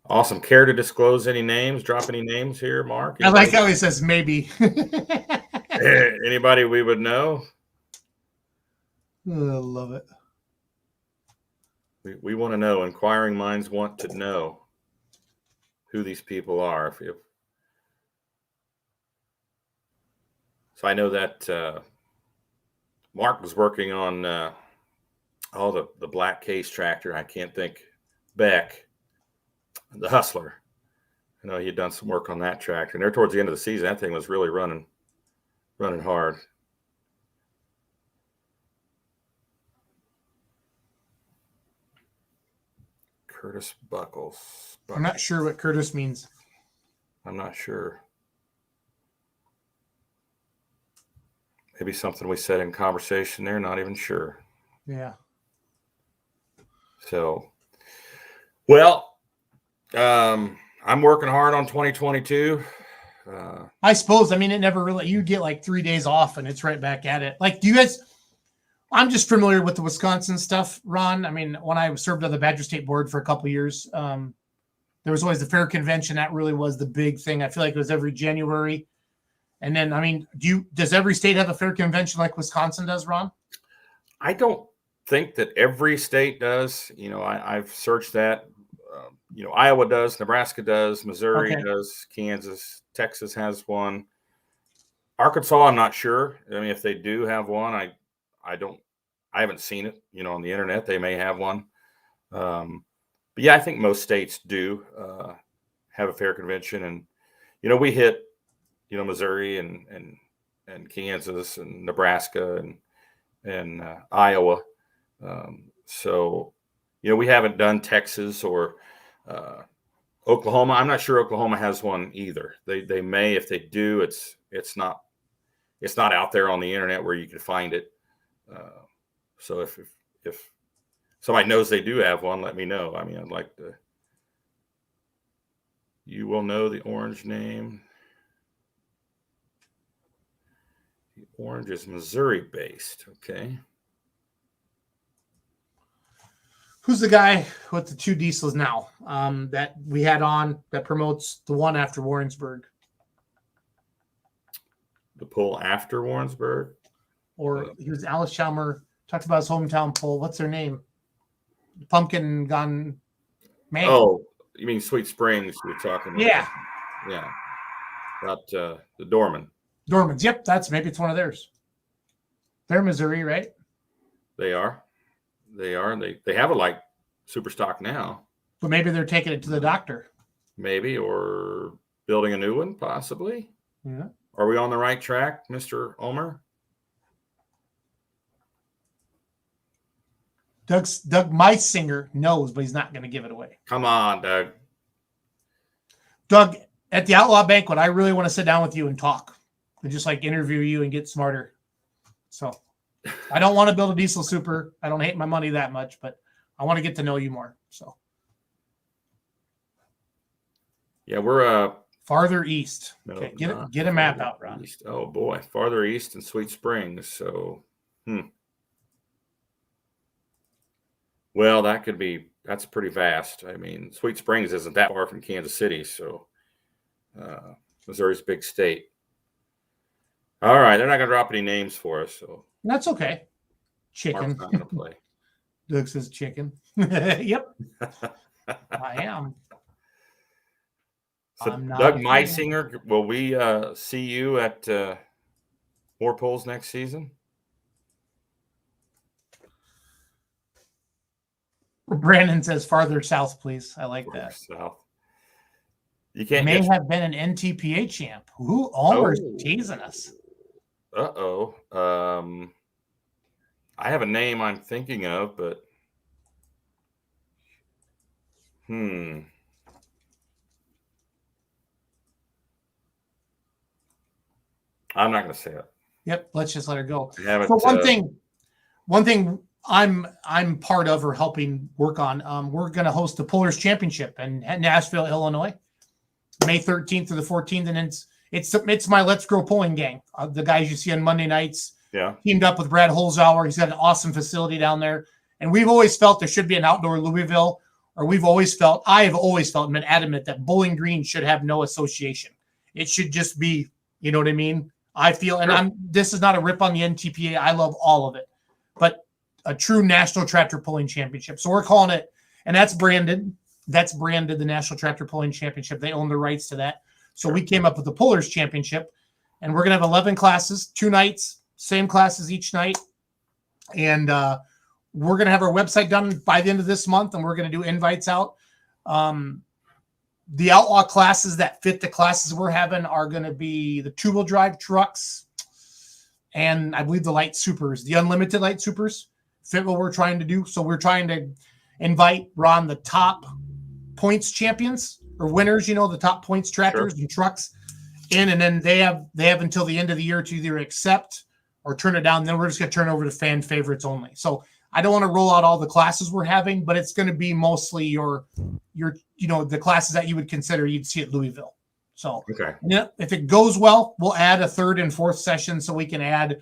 Awesome. Care to disclose any names? Drop any names here, Mark? Anybody? I like how he says maybe. Anybody we would know? I love it. We want to know. Inquiring minds want to know who these people are. So I know that Mark was working on the black case tractor. I can't think. Beck, the Hustler. I know he had done some work on that tractor. And there towards the end of the season, that thing was really running hard. Curtis Buckles. I'm not sure what Curtis means. I'm not sure. Maybe something we said in conversation there, not even sure. Yeah. So, well, I'm working hard on 2022. I suppose, I mean, it never really, you get like 3 days off and it's right back at it. Like, do you guys, I'm just familiar with the Wisconsin stuff, Ron. I mean, when I served on the Badger State Board for a couple of years, there was always the fair convention. That really was the big thing. I feel like it was every January. And then, I mean, does every state have a fair convention like Wisconsin does, Ron? I don't think that every state does. You know, I've searched that Iowa does, Nebraska does, Missouri Okay. does, Kansas, Texas has one. Arkansas, I'm not sure. I mean, if they do have one, I haven't seen it. On the internet, they may have one. But yeah, I think most states do have a fair convention, and we hit Missouri and Kansas and Nebraska and Iowa. So we haven't done Texas or Oklahoma. I'm not sure Oklahoma has one either. They may. If they do, it's not out there on the internet where you can find it. So if somebody knows they do have one, let me know. I mean, I'd like to. You will know the orange name. The orange is Missouri based. Okay. Who's the guy with the 2 diesels now that we had on that promotes the one after Warrensburg? The pull after Warrensburg? Or he was Alice Chalmer, talked about his hometown pull. What's their name? Pumpkin Gun Man. Oh, you mean Sweet Springs you're talking about? Yeah. Yeah. About the Dorman. Dormans. Yep, maybe it's one of theirs. They're Missouri, right? They are. They have a like super stock now. But maybe they're taking it to the doctor. Maybe, or building a new one, possibly. Yeah. Are we on the right track, Mr. Ulmer? Doug Meisinger knows, but he's not going to give it away. Come on, Doug. Doug, at the Outlaw Banquet, I really want to sit down with you and talk. And just like interview you and get smarter. So I don't want to build a diesel super. I don't hate my money that much, but I want to get to know you more. So yeah, we're farther east. no, Okay, get a map out, Ron. East. Oh boy, farther east in Sweet Springs. So well, that's pretty vast. I mean, Sweet Springs isn't that far from Kansas City, so Missouri's a big state. All right, they're not going to drop any names for us, so That's okay. Chicken. Mark's not going to play. Doug says chicken. Yep, I am. So I'm not Doug a fan. Meisinger, will we see you at more polls next season? Brandon says farther south, please. I like that. South. You can't May have been an NTPA champ. Who Ulmer's teasing us? Uh-oh. I have a name I'm thinking of, but I'm not going to say it. Yep, let's just let her go. So one thing I'm part of or helping work on, we're going to host the Pullers Championship in Nashville, Illinois, May 13th to the 14th, and it's my Let's Grow Pulling gang. The guys you see on Monday nights. Yeah. Teamed up with Brad Holzhauer. He's got an awesome facility down there. And we've always felt there should be an outdoor Louisville, or I have always felt and been adamant that Bowling Green should have no association. It should just be, you know what I mean? I feel, and this is not a rip on the NTPA. I love all of it, but a true National Tractor Pulling Championship. So we're calling it, and that's branded the National Tractor Pulling Championship. They own the rights to that. So we came up with the Pullers Championship, and we're going to have 11 classes, 2 nights, same classes each night. And we're going to have our website done by the end of this month, and we're going to do invites out. The outlaw classes that fit the classes we're having are going to be the 2-wheel drive trucks, and I believe the light supers, the unlimited light supers fit what we're trying to do. So we're trying to invite Ron, the top points champions or winners, the top points tractors and trucks in, and then they have until the end of the year to either accept or turn it down. Then we're just going to turn it over to fan favorites only. So I don't want to roll out all the classes we're having, but it's going to be mostly your the classes that you would consider you'd see at Louisville. So if it goes well, we'll add a 3rd and 4th session so we can add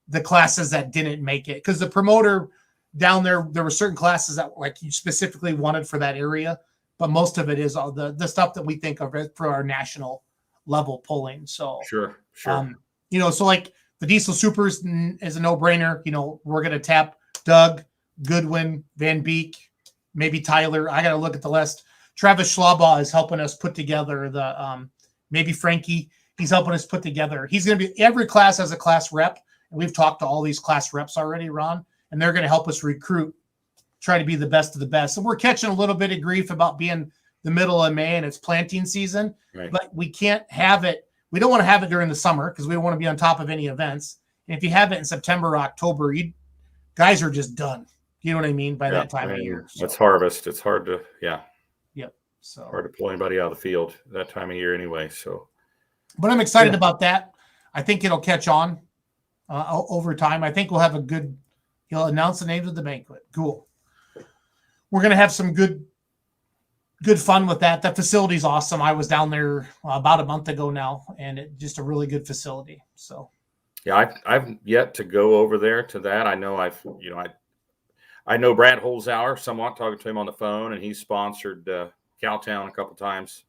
the classes that didn't make it. Because the promoter down there were certain classes that like you specifically wanted for that area, but most of it is all the stuff that we think of for our national level pulling. So sure. So like the Diesel Supers is a no-brainer. We're going to tap Doug, Goodwin, Van Beek, maybe Tyler. I got to look at the list. Travis Schlaubaugh is helping us put together the maybe Frankie. He's helping us put together. He's going to be every class has a class rep, and we've talked to all these class reps already, Ron, and they're going to help us recruit, try to be the best of the best. And we're catching a little bit of grief about being the middle of May and it's planting season, Right. but we can't have it. We don't want to have it during the summer because we don't want to be on top of any events. And if you have it in September or October, guys are just done. You know what I mean? By that time of year. So, It's harvest. It's hard to, so hard to pull anybody out of the field that time of year anyway. So, but I'm excited about that. I think it'll catch on over time. I think we'll have he'll announce the names of the banquet. Cool. We're going to have some good fun with that. That facility's awesome. I was down there about a month ago now, and it's just a really good facility. So, yeah, I've yet to go over there to that. I know I know Brad Holzhauer somewhat, talking to him on the phone, and he's sponsored Cowtown a couple times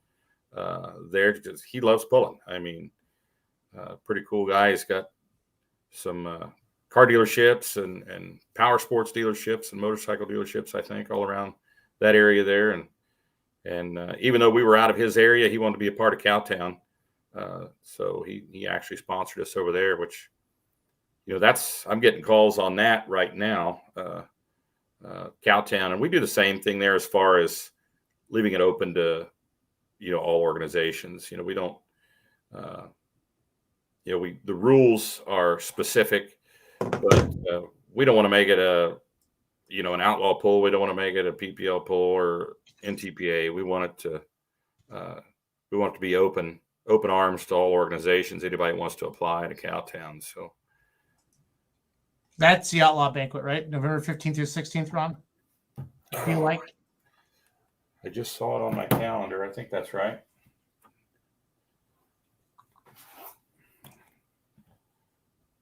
there. Because he loves pulling. I mean, pretty cool guy. He's got some car dealerships and power sports dealerships and motorcycle dealerships, I think, all around that area there. And even though we were out of his area, he wanted to be a part of Cowtown. So he actually sponsored us over there, which, I'm getting calls on that right now. Cowtown, and we do the same thing there as far as leaving it open to, all organizations. We don't, the rules are specific, but we don't want to make it an outlaw pull. We don't want to make it a PPL pull or NTPA. We want it to be open arms to all organizations. Anybody wants to apply to Cowtown. So that's the Outlaw Banquet, right? November 15th through 16th, Ron? Feel like? I just saw it on my calendar. I think that's right.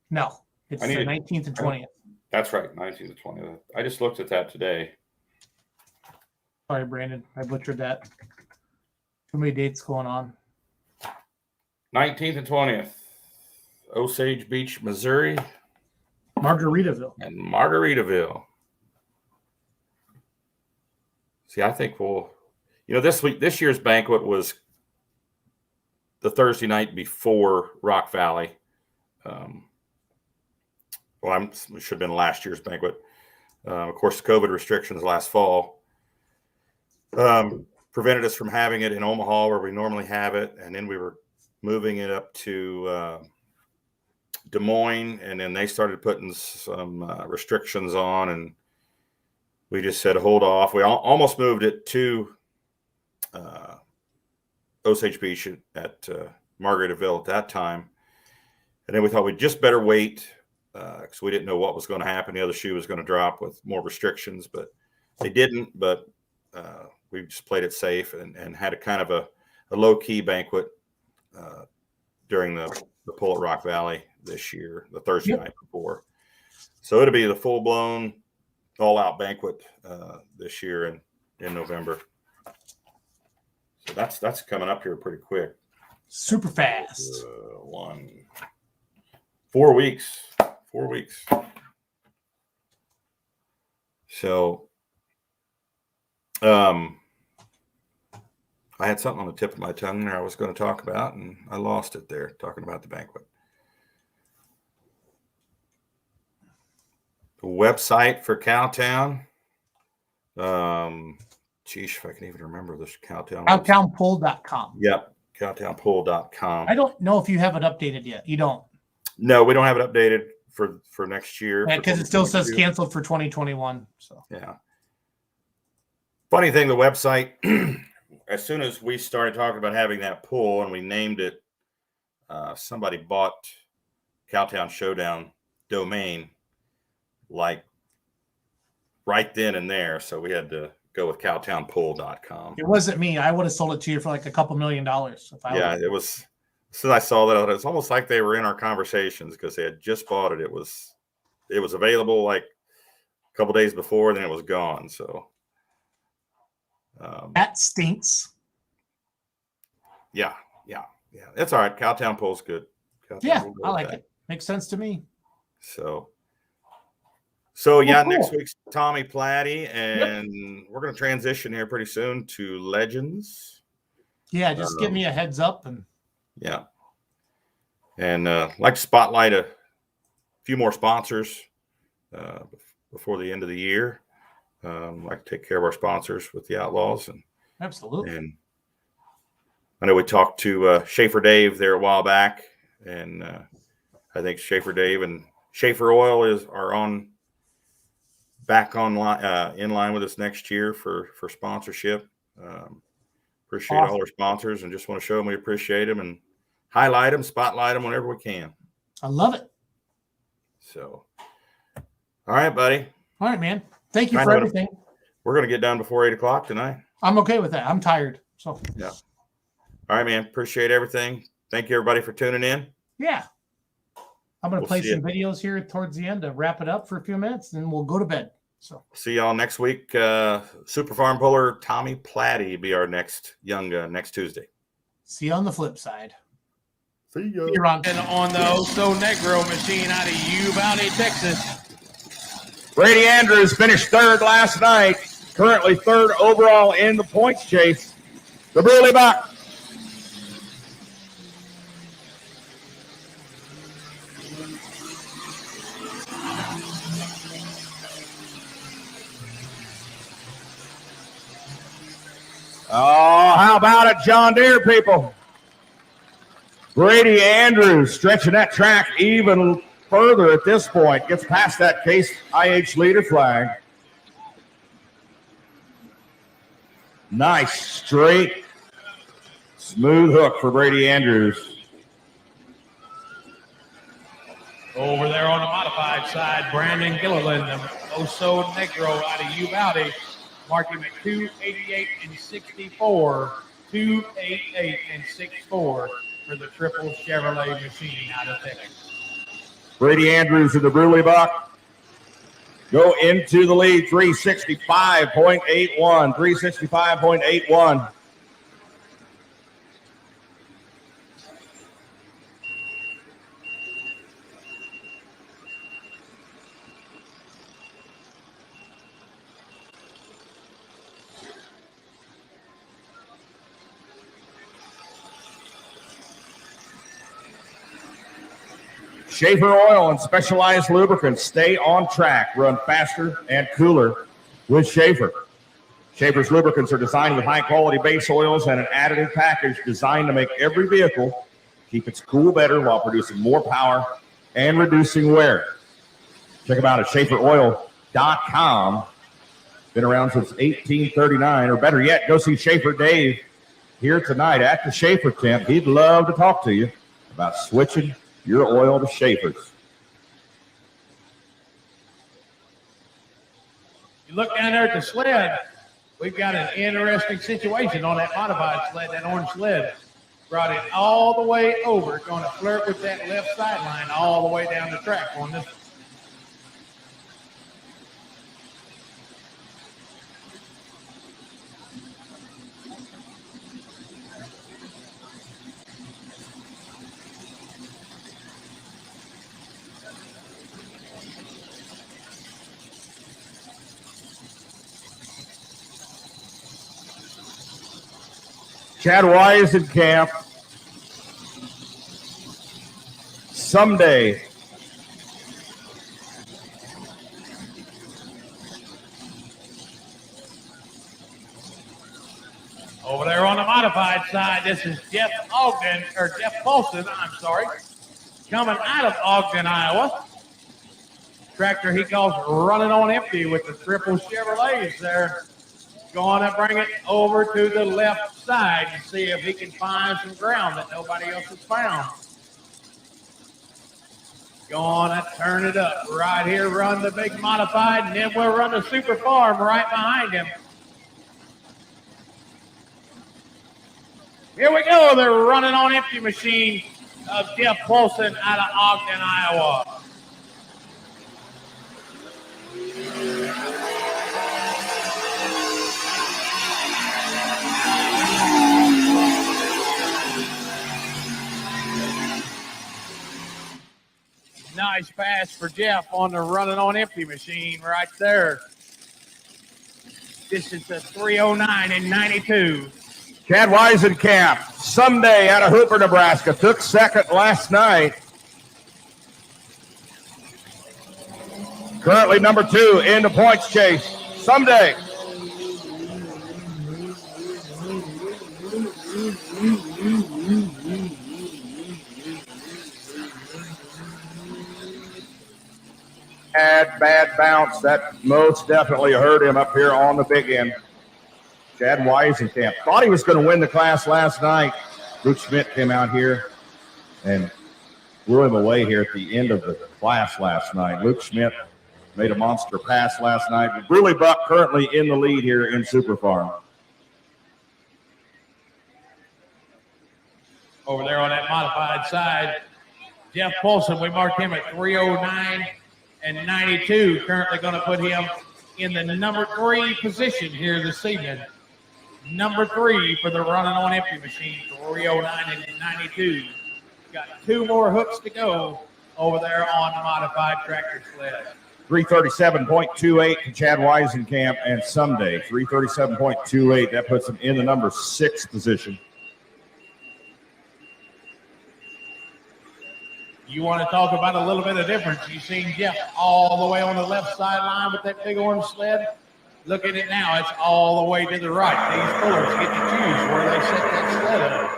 No, it's the 19th and 20th. That's right, 19th to 20th. I just looked at that today. Sorry, Brandon. I butchered that. Too many dates going on. 19th and 20th. Osage Beach, Missouri. Margaritaville. And Margaritaville. See, I think this year's banquet was the Thursday night before Rock Valley. It should have been last year's banquet. Of course, the COVID restrictions last fall prevented us from having it in Omaha where we normally have it. And then we were moving it up to Des Moines, and then they started putting some restrictions on, and we just said, hold off. We almost moved it to Osage Beach at Margaritaville at that time. And then we thought we'd just better wait because we didn't know what was going to happen. The other shoe was going to drop with more restrictions, but they didn't. But we just played it safe and had a kind of a low-key banquet during the pull at Rock Valley this year, the Thursday night before. So it'll be the full-blown, all-out banquet this year in November. So that's coming up here pretty quick. Super fast. 4 weeks. 4 weeks. So I had something on the tip of my tongue there I was going to talk about, and I lost it there, talking about the banquet. The website for Cowtown. If I can even remember this Cowtown. Cowtownpoll.com. Yep, cowtownpoll.com. I don't know if you have it updated yet. You don't? No, we don't have it updated for next year. Yeah, because it still says canceled for 2021. So yeah. Funny thing, the website, as soon as we started talking about having that pull and we named it, somebody bought Cowtown Showdown domain like right then and there. So we had to go with cowtownpoll.com. It wasn't me. I would have sold it to you for like a couple $1 million. It was. As soon as I saw that, it's almost like they were in our conversations because they had just bought it. It was available like a couple days before, and then it was gone. So that stinks. Yeah. That's all right. Cowtown Poll's good. I like it. Makes sense to me. So So yeah, cool. next week's Tommy Platty, and we're going to transition here pretty soon to Legends. Yeah, just give me a heads up. And yeah. And like to spotlight a few more sponsors before the end of the year. Like to take care of our sponsors with the Outlaws. And absolutely. And I know we talked to Schaefer Dave there a while back, and I think Schaefer Dave and Schaefer Oil are back online in line with us next year for sponsorship. Appreciate all our sponsors, and just want to show them we appreciate them and highlight them, spotlight them whenever we can. I love it. So, all right, buddy. All right, man. Thank you for everything. We're going to get done before 8 o'clock tonight. I'm okay with that. I'm tired. So yeah. All right, man. Appreciate everything. Thank you, everybody, for tuning in. Yeah. I'm going to play some videos here towards the end to wrap it up for a few minutes, and we'll go to bed. So see y'all next week. Super Farm Puller Tommy Platty be our next Tuesday. See you on the flip side. See ya. You're on. And on the Oso Negro machine out of Uvalde, Texas. Brady Andrews finished third last night. Currently third overall in the points chase. The Burley Buck. Oh, how about it, John Deere people? Brady Andrews stretching that track even further at this point. Gets past that Case IH leader flag. Nice, straight, smooth hook for Brady Andrews. Over there on the modified side, Brandon Gilliland, the Oso Negro out of Uvalde, marking at 288 and 64, 288 and 64 for the triple Chevrolet machine out of Texas. Brady Andrews and the Bruley Buck go into the lead, 365.81, 365.81. Schaefer Oil and Specialized Lubricants. Stay on track. Run faster and cooler with Schaefer. Schaefer's lubricants are designed with high-quality base oils and an additive package designed to make every vehicle keep its cool better while producing more power and reducing wear. Check them out at SchaeferOil.com. Been around since 1839, or better yet, go see Schaefer Dave here tonight at the Schaefer tent. He'd love to talk to you about switching your oil to Schaefer's. You look down there at the sled, we've got an interesting situation on that modified sled, that orange sled. Brought it all the way over, going to flirt with that left sideline all the way down the track on this. Chad Wise in camp. Someday. Over there on the modified side, this is Jeff Paulson, coming out of Ogden, Iowa. Tractor he calls running on empty with the triple Chevrolets there. Going to bring it over to the left side and see if he can find some ground that nobody else has found. Going to turn it up right here, run the big modified, and then we'll run the super farm right behind him. Here we go, the running on empty machine of Jeff Paulson out of Ogden, Iowa. Nice pass for Jeff on the running on empty machine right there. Distance of 3:09 and 92. Chad Weisenkamp, Someday out of Hooper, Nebraska, took second last night. Currently number 2 in the points chase. Someday. Bad bounce. That most definitely hurt him up here on the big end. Chad Weisenkamp thought he was going to win the class last night. Luke Schmidt came out here and blew him away here at the end of the class last night. Luke Schmidt made a monster pass last night. Bruley Buck currently in the lead here in Super Farm. Over there on that modified side, Jeff Paulson, we marked him at 3:09 and 92. Currently going to put him in the number 3 position here this evening. Number 3 for the running on empty machine, 3:09 and 92. Got 2 more hooks to go over there on the modified tractor sled. 337.28 to Chad Weisenkamp and Someday. 337.28. That puts him in the number 6 position. You want to talk about a little bit of difference. You've seen Jeff all the way on the left sideline with that big orange sled. Look at it now. It's all the way to the right. These pullers get to choose where they set that sled up.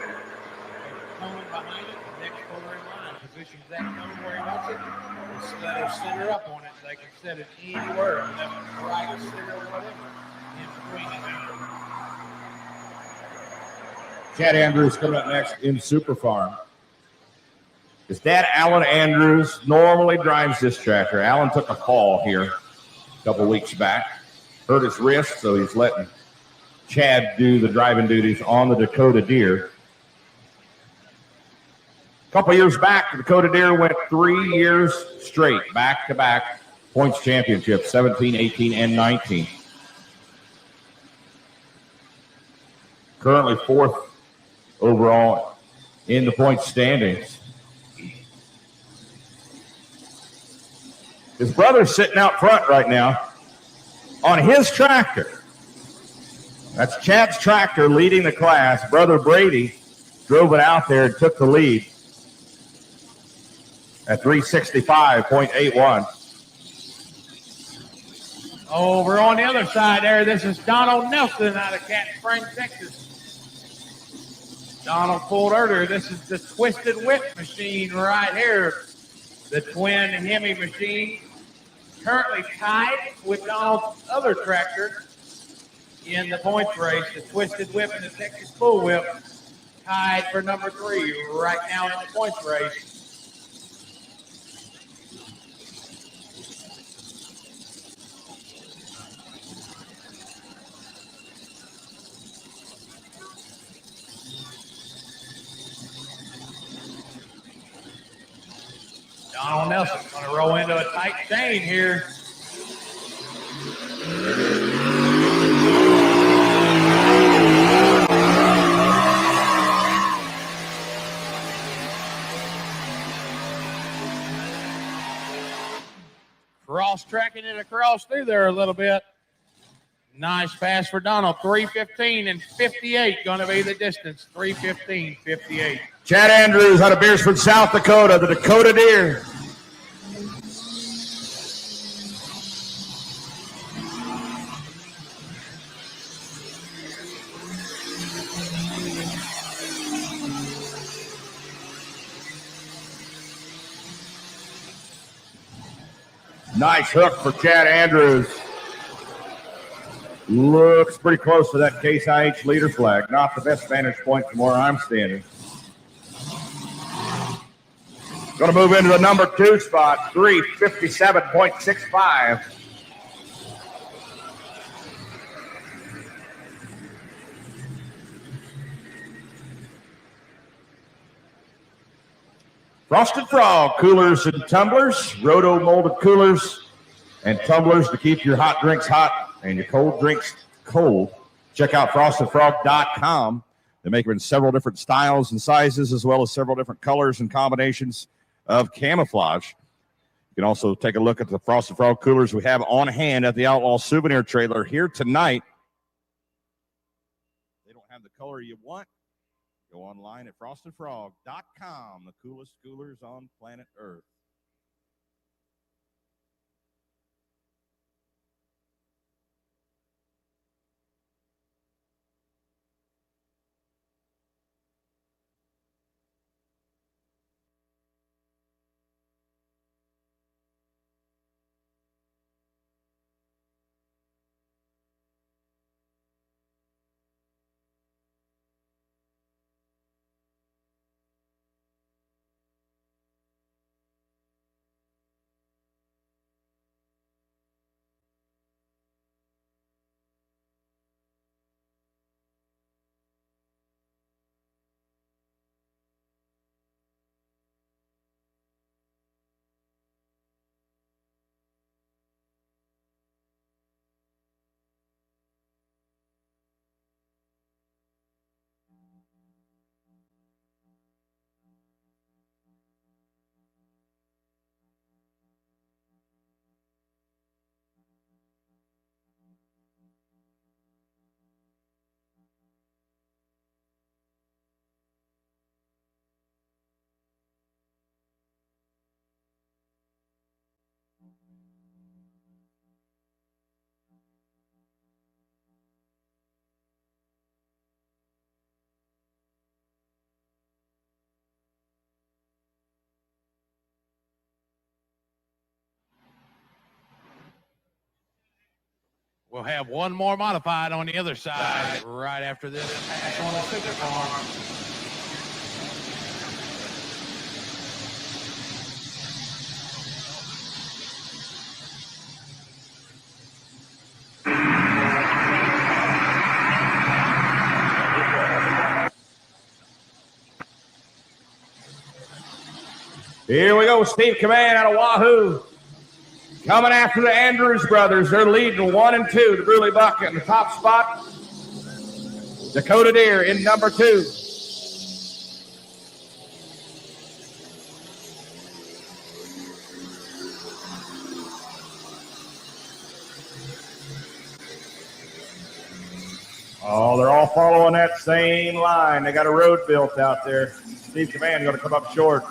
Coming behind it, the next puller in line positions that cone where he wants it. The sled will center up on it. They can set it anywhere. Left, right, center, whatever. In between it. Chad Andrews coming up next in Super Farm. His dad, Alan Andrews, normally drives this tractor. Alan took a fall here a couple weeks back, hurt his wrist, so he's letting Chad do the driving duties on the Dakota Deer. A couple years back, the Dakota Deer went 3 years straight, back-to-back points championships, 17, 18, and 19. Currently 4th overall in the points standings. His brother's sitting out front right now on his tractor. That's Chad's tractor leading the class. Brother Brady drove it out there and took the lead at 365.81. Over on the other side there, this is Donald Nelson out of Cat Springs, Texas. Donald pulled earlier. This is the Twisted Whip machine right here. The twin Hemi machine, currently tied with Donald's other tractor in the points race. The Twisted Whip and the Texas Bull Whip tied for number 3 right now in the points race. Donald Nelson's going to roll into a tight chain here. Cross-tracking it across through there a little bit. Nice pass for Donald. 3:15 and 58 going to be the distance. 3:15, 58. Chad Andrews out of Beersford, South Dakota, the Dakota Deer. Nice hook for Chad Andrews. Looks pretty close to that Case IH leader flag. Not the best vantage point from where I'm standing. Going to move into the number 2 spot, 357.65. Frosted Frog coolers and tumblers, roto molded coolers and tumblers to keep your hot drinks hot and your cold drinks cold. Check out frostedfrog.com. They make them in several different styles and sizes, as well as several different colors and combinations of camouflage. You can also take a look at the Frosted Frog coolers we have on hand at the Outlaw Souvenir Trailer here tonight. If they don't have the color you want, go online at frostedfrog.com, the coolest coolers on planet Earth. We'll have one more modified on the other side right after this pass on the Super Farm. Here we go, Steve Command out of Wahoo. Coming after the Andrews brothers. They're leading 1 and 2. The Bruley Bucket in the top spot. Dakota Deer in number 2. Oh, they're all following that same line. They got a road built out there. Steve Command going to come up short.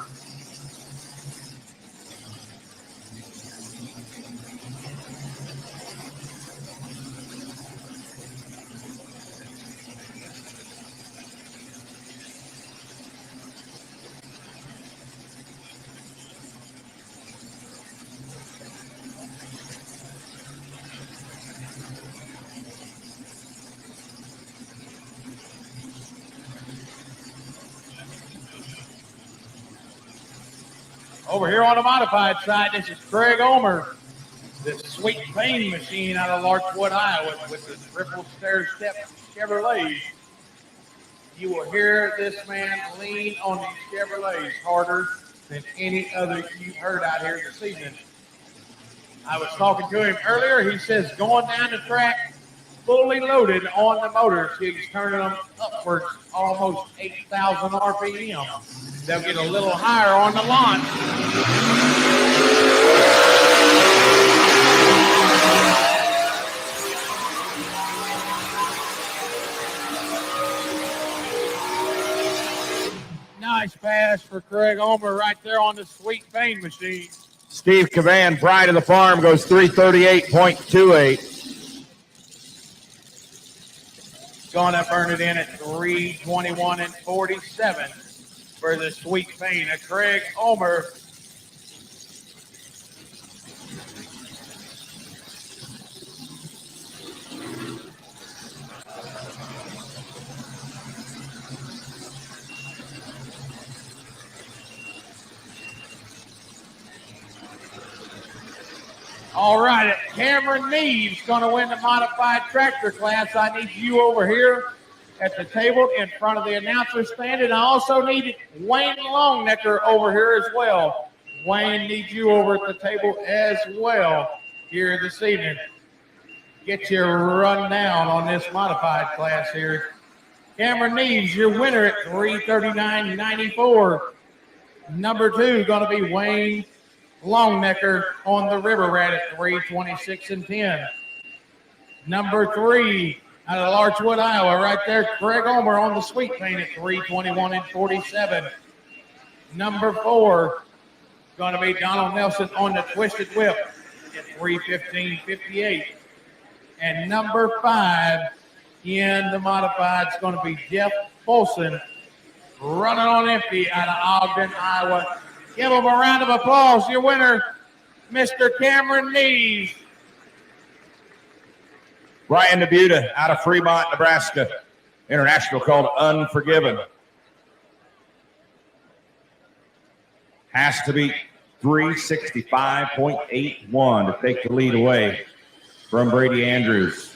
Over here on the modified side, this is Craig Ulmer, this sweet pain machine out of Larchwood, Iowa, with the triple stair step Chevrolet. You will hear this man lean on these Chevrolets harder than any other you've heard out here this evening. I was talking to him earlier. He says going down the track, fully loaded on the motors, he's turning them upwards almost 8,000 RPM. They'll get a little higher on the launch. Nice pass for Craig Ulmer right there on the sweet pain machine. Steve Cavan, Pride of the Farm, goes 338.28. Gonna burn it in at 321 and 47 for the sweet pain of Craig Ulmer. All right, Cameron Neves going to win the modified tractor class. I need you over here at the table in front of the announcer stand, and I also need Wayne Longnecker over here as well. Wayne needs you over at the table as well here this evening. Get your rundown on this modified class here. Cameron Neves, your winner at 339.94. Number 2 going to be Wayne Longnecker on the River Rat at 3:26 and 10. Number 3 out of Larchwood, Iowa, right there, Craig Ulmer on the Sweet Paint at 3:21 and 47. Number 4 going to be Donald Nelson on the Twisted Whip at 3:15.58. And number 5 in the modified is going to be Jeff Folson running on empty out of Ogden, Iowa. Give him a round of applause. Your winner, Mr. Cameron Neves. Brian Nebuta out of Fremont, Nebraska. International called Unforgiven. Has to be 365.81 to take the lead away from Brady Andrews.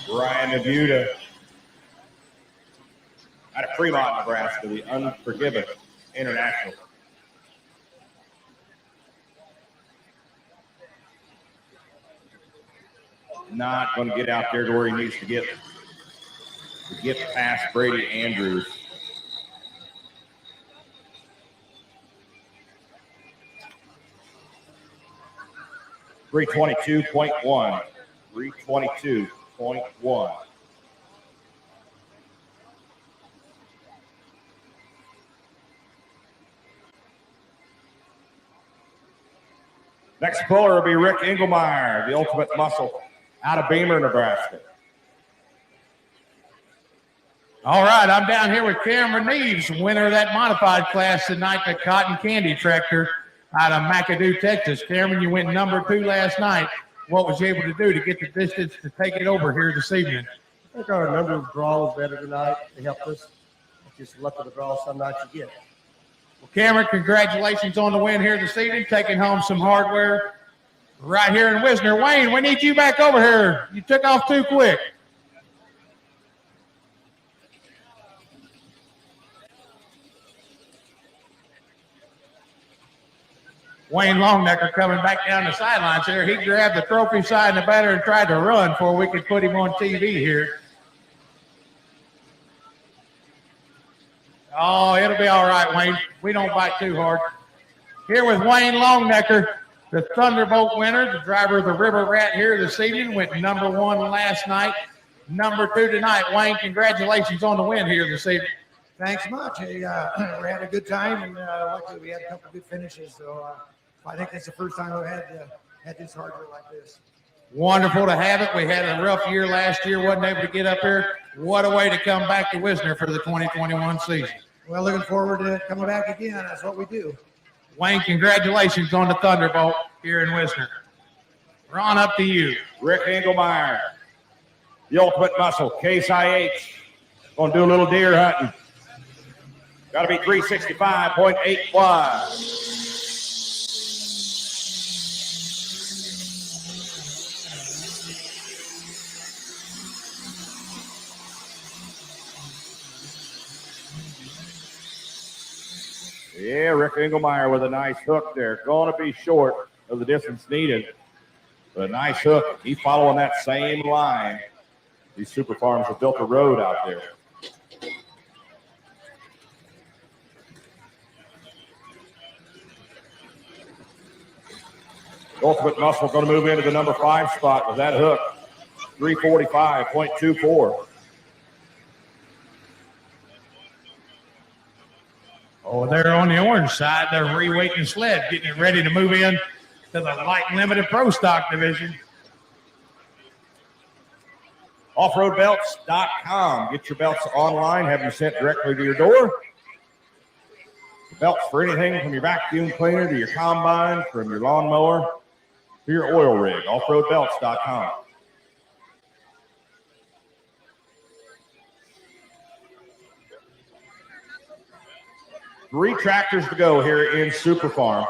Brian Nebuta out of Fremont, Nebraska, the Unforgiven International. Not going to get out there to where he needs to get past Brady Andrews. .1. 322.1. Next puller will be Rick Engelmeyer, the Ultimate Muscle, out of Beamer, Nebraska. All right, I'm down here with Cameron Neves, winner of that modified class tonight, the Cotton Candy Tractor out of McAdoo, Texas. Cameron, you went number 2 last night. What was you able to do to get the distance to take it over here this evening? I think our number of draw was better tonight. They helped us. Just luck of the draw some nights you get. Well, Cameron, congratulations on the win here this evening, taking home some hardware right here in Wisner. Wayne, we need you back over here. You took off too quick. Wayne Longnecker coming back down the sidelines here. He grabbed the trophy side and the batter and tried to run before we could put him on TV here. Oh, it'll be all right, Wayne. We don't bite too hard. Here with Wayne Longnecker, the Thunderbolt winner, the driver of the River Rat here this evening, went number 1 last night, number 2 tonight. Wayne, congratulations on the win here this evening. Thanks much. Hey, we had a good time, and luckily we had a couple of good finishes. So I think it's the first time I've had this hardware like this. Wonderful to have it. We had a rough year last year, wasn't able to get up here. What a way to come back to Wisner for the 2021 season. Well, looking forward to coming back again. That's what we do. Wayne, congratulations on the Thunderbolt here in Wisner. Ron, up to you. Rick Engelmeyer, the Ultimate Muscle, Case IH. Going to do a little deer hunting. Got to be 365.81. Yeah, Rick Engelmeyer with a nice hook there. Going to be short of the distance needed, but a nice hook. He's following that same line. These super farms have built a road out there. Ultimate Muscle going to move into the number 5 spot with that hook. 345.24. Oh, they're on the orange side. They're re-weighting the sled, getting it ready to move in to the light limited pro stock division. Offroadbelts.com. Get your belts online, have them sent directly to your door. Belts for anything from your vacuum cleaner to your combine, from your lawnmower to your oil rig. Offroadbelts.com. Three tractors to go here in Super Farm.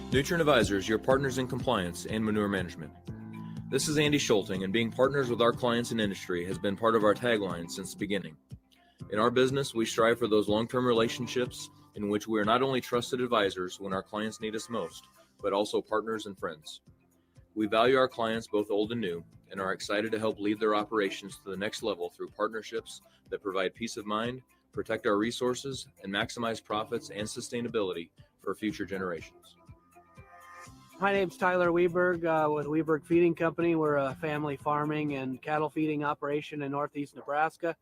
Nutrient Advisors, your partners in compliance and manure management. This is Andy Schulting, and being partners with our clients and industry has been part of our tagline since the beginning. In our business, we strive for those long-term relationships in which we are not only trusted advisors when our clients need us most, but also partners and friends. We value our clients, both old and new, and are excited to help lead their operations to the next level through partnerships that provide peace of mind, protect our resources, and maximize profits and sustainability for future generations. My name's Tyler Weberg with Weberg Feeding Company. We're a family farming and cattle feeding operation in northeast Nebraska.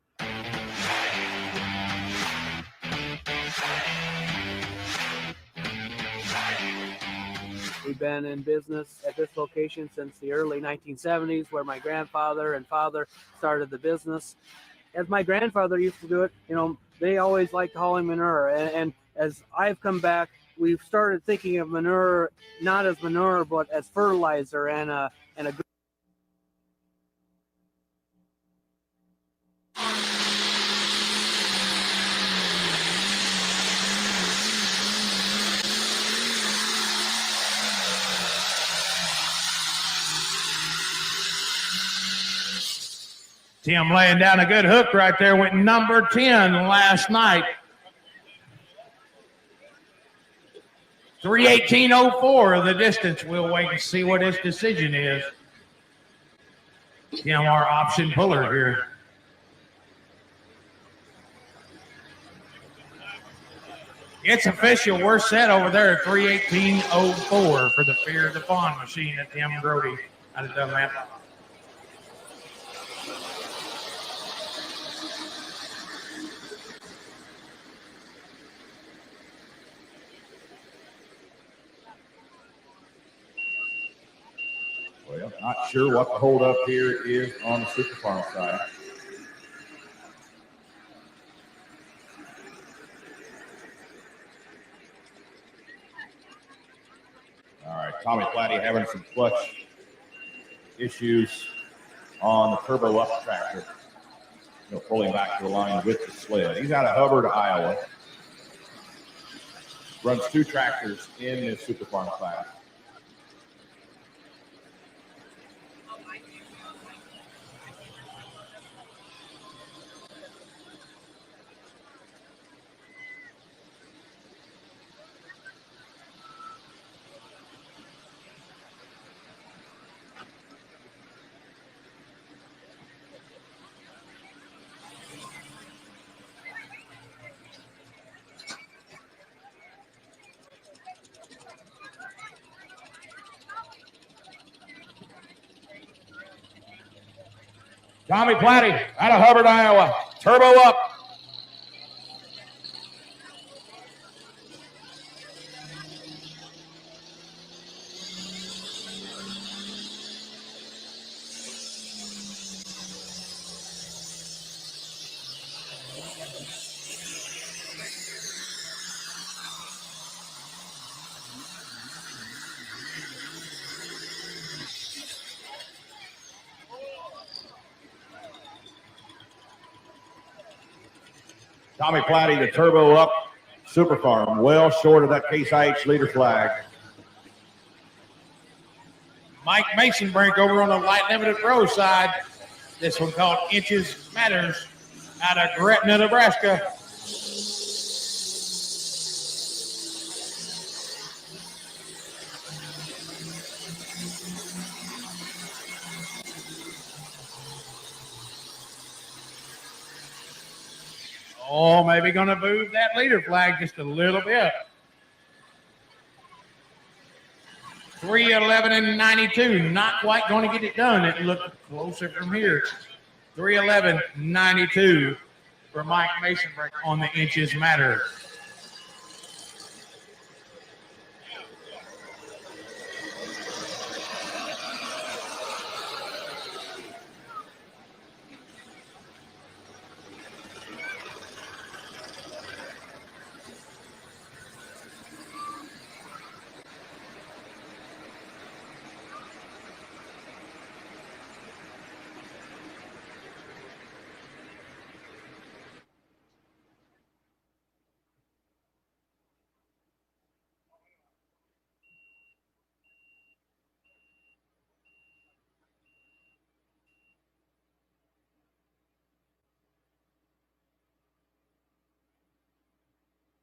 We've been in business at this location since the early 1970s, where my grandfather and father started the business. As my grandfather used to do it, they always liked hauling manure. And as I've come back, we've started thinking of manure not as manure, but as fertilizer and a good. Tim laying down a good hook right there, went number 10 last night. 3:18:04 the distance. We'll wait and see what his decision is. Tim, our option puller here. It's official. We're set over there at 3:18:04 for the Fear of the Pond machine at Tim Grody out of Dunlap. Well, not sure what the holdup here is on the Super Farm side. All right, Tommy Platty having some clutch issues on the turbo up tractor. Pulling back to the line with the sled. He's out of Hubbard, Iowa. Runs 2 tractors in the Super Farm class. Tommy Platty out of Hubbard, Iowa. Turbo up. Tommy Platty, the turbo up Super Farm, well short of that Case IH leader flag. Mike Mason brake over on the light limited row side. This one called Inches Matters out of Gretna, Nebraska. Oh, maybe going to move that leader flag just a little bit. 3:11:92, not quite going to get it done. It looked closer from here. 3:11:92 for Mike Mason on the Inches Matter.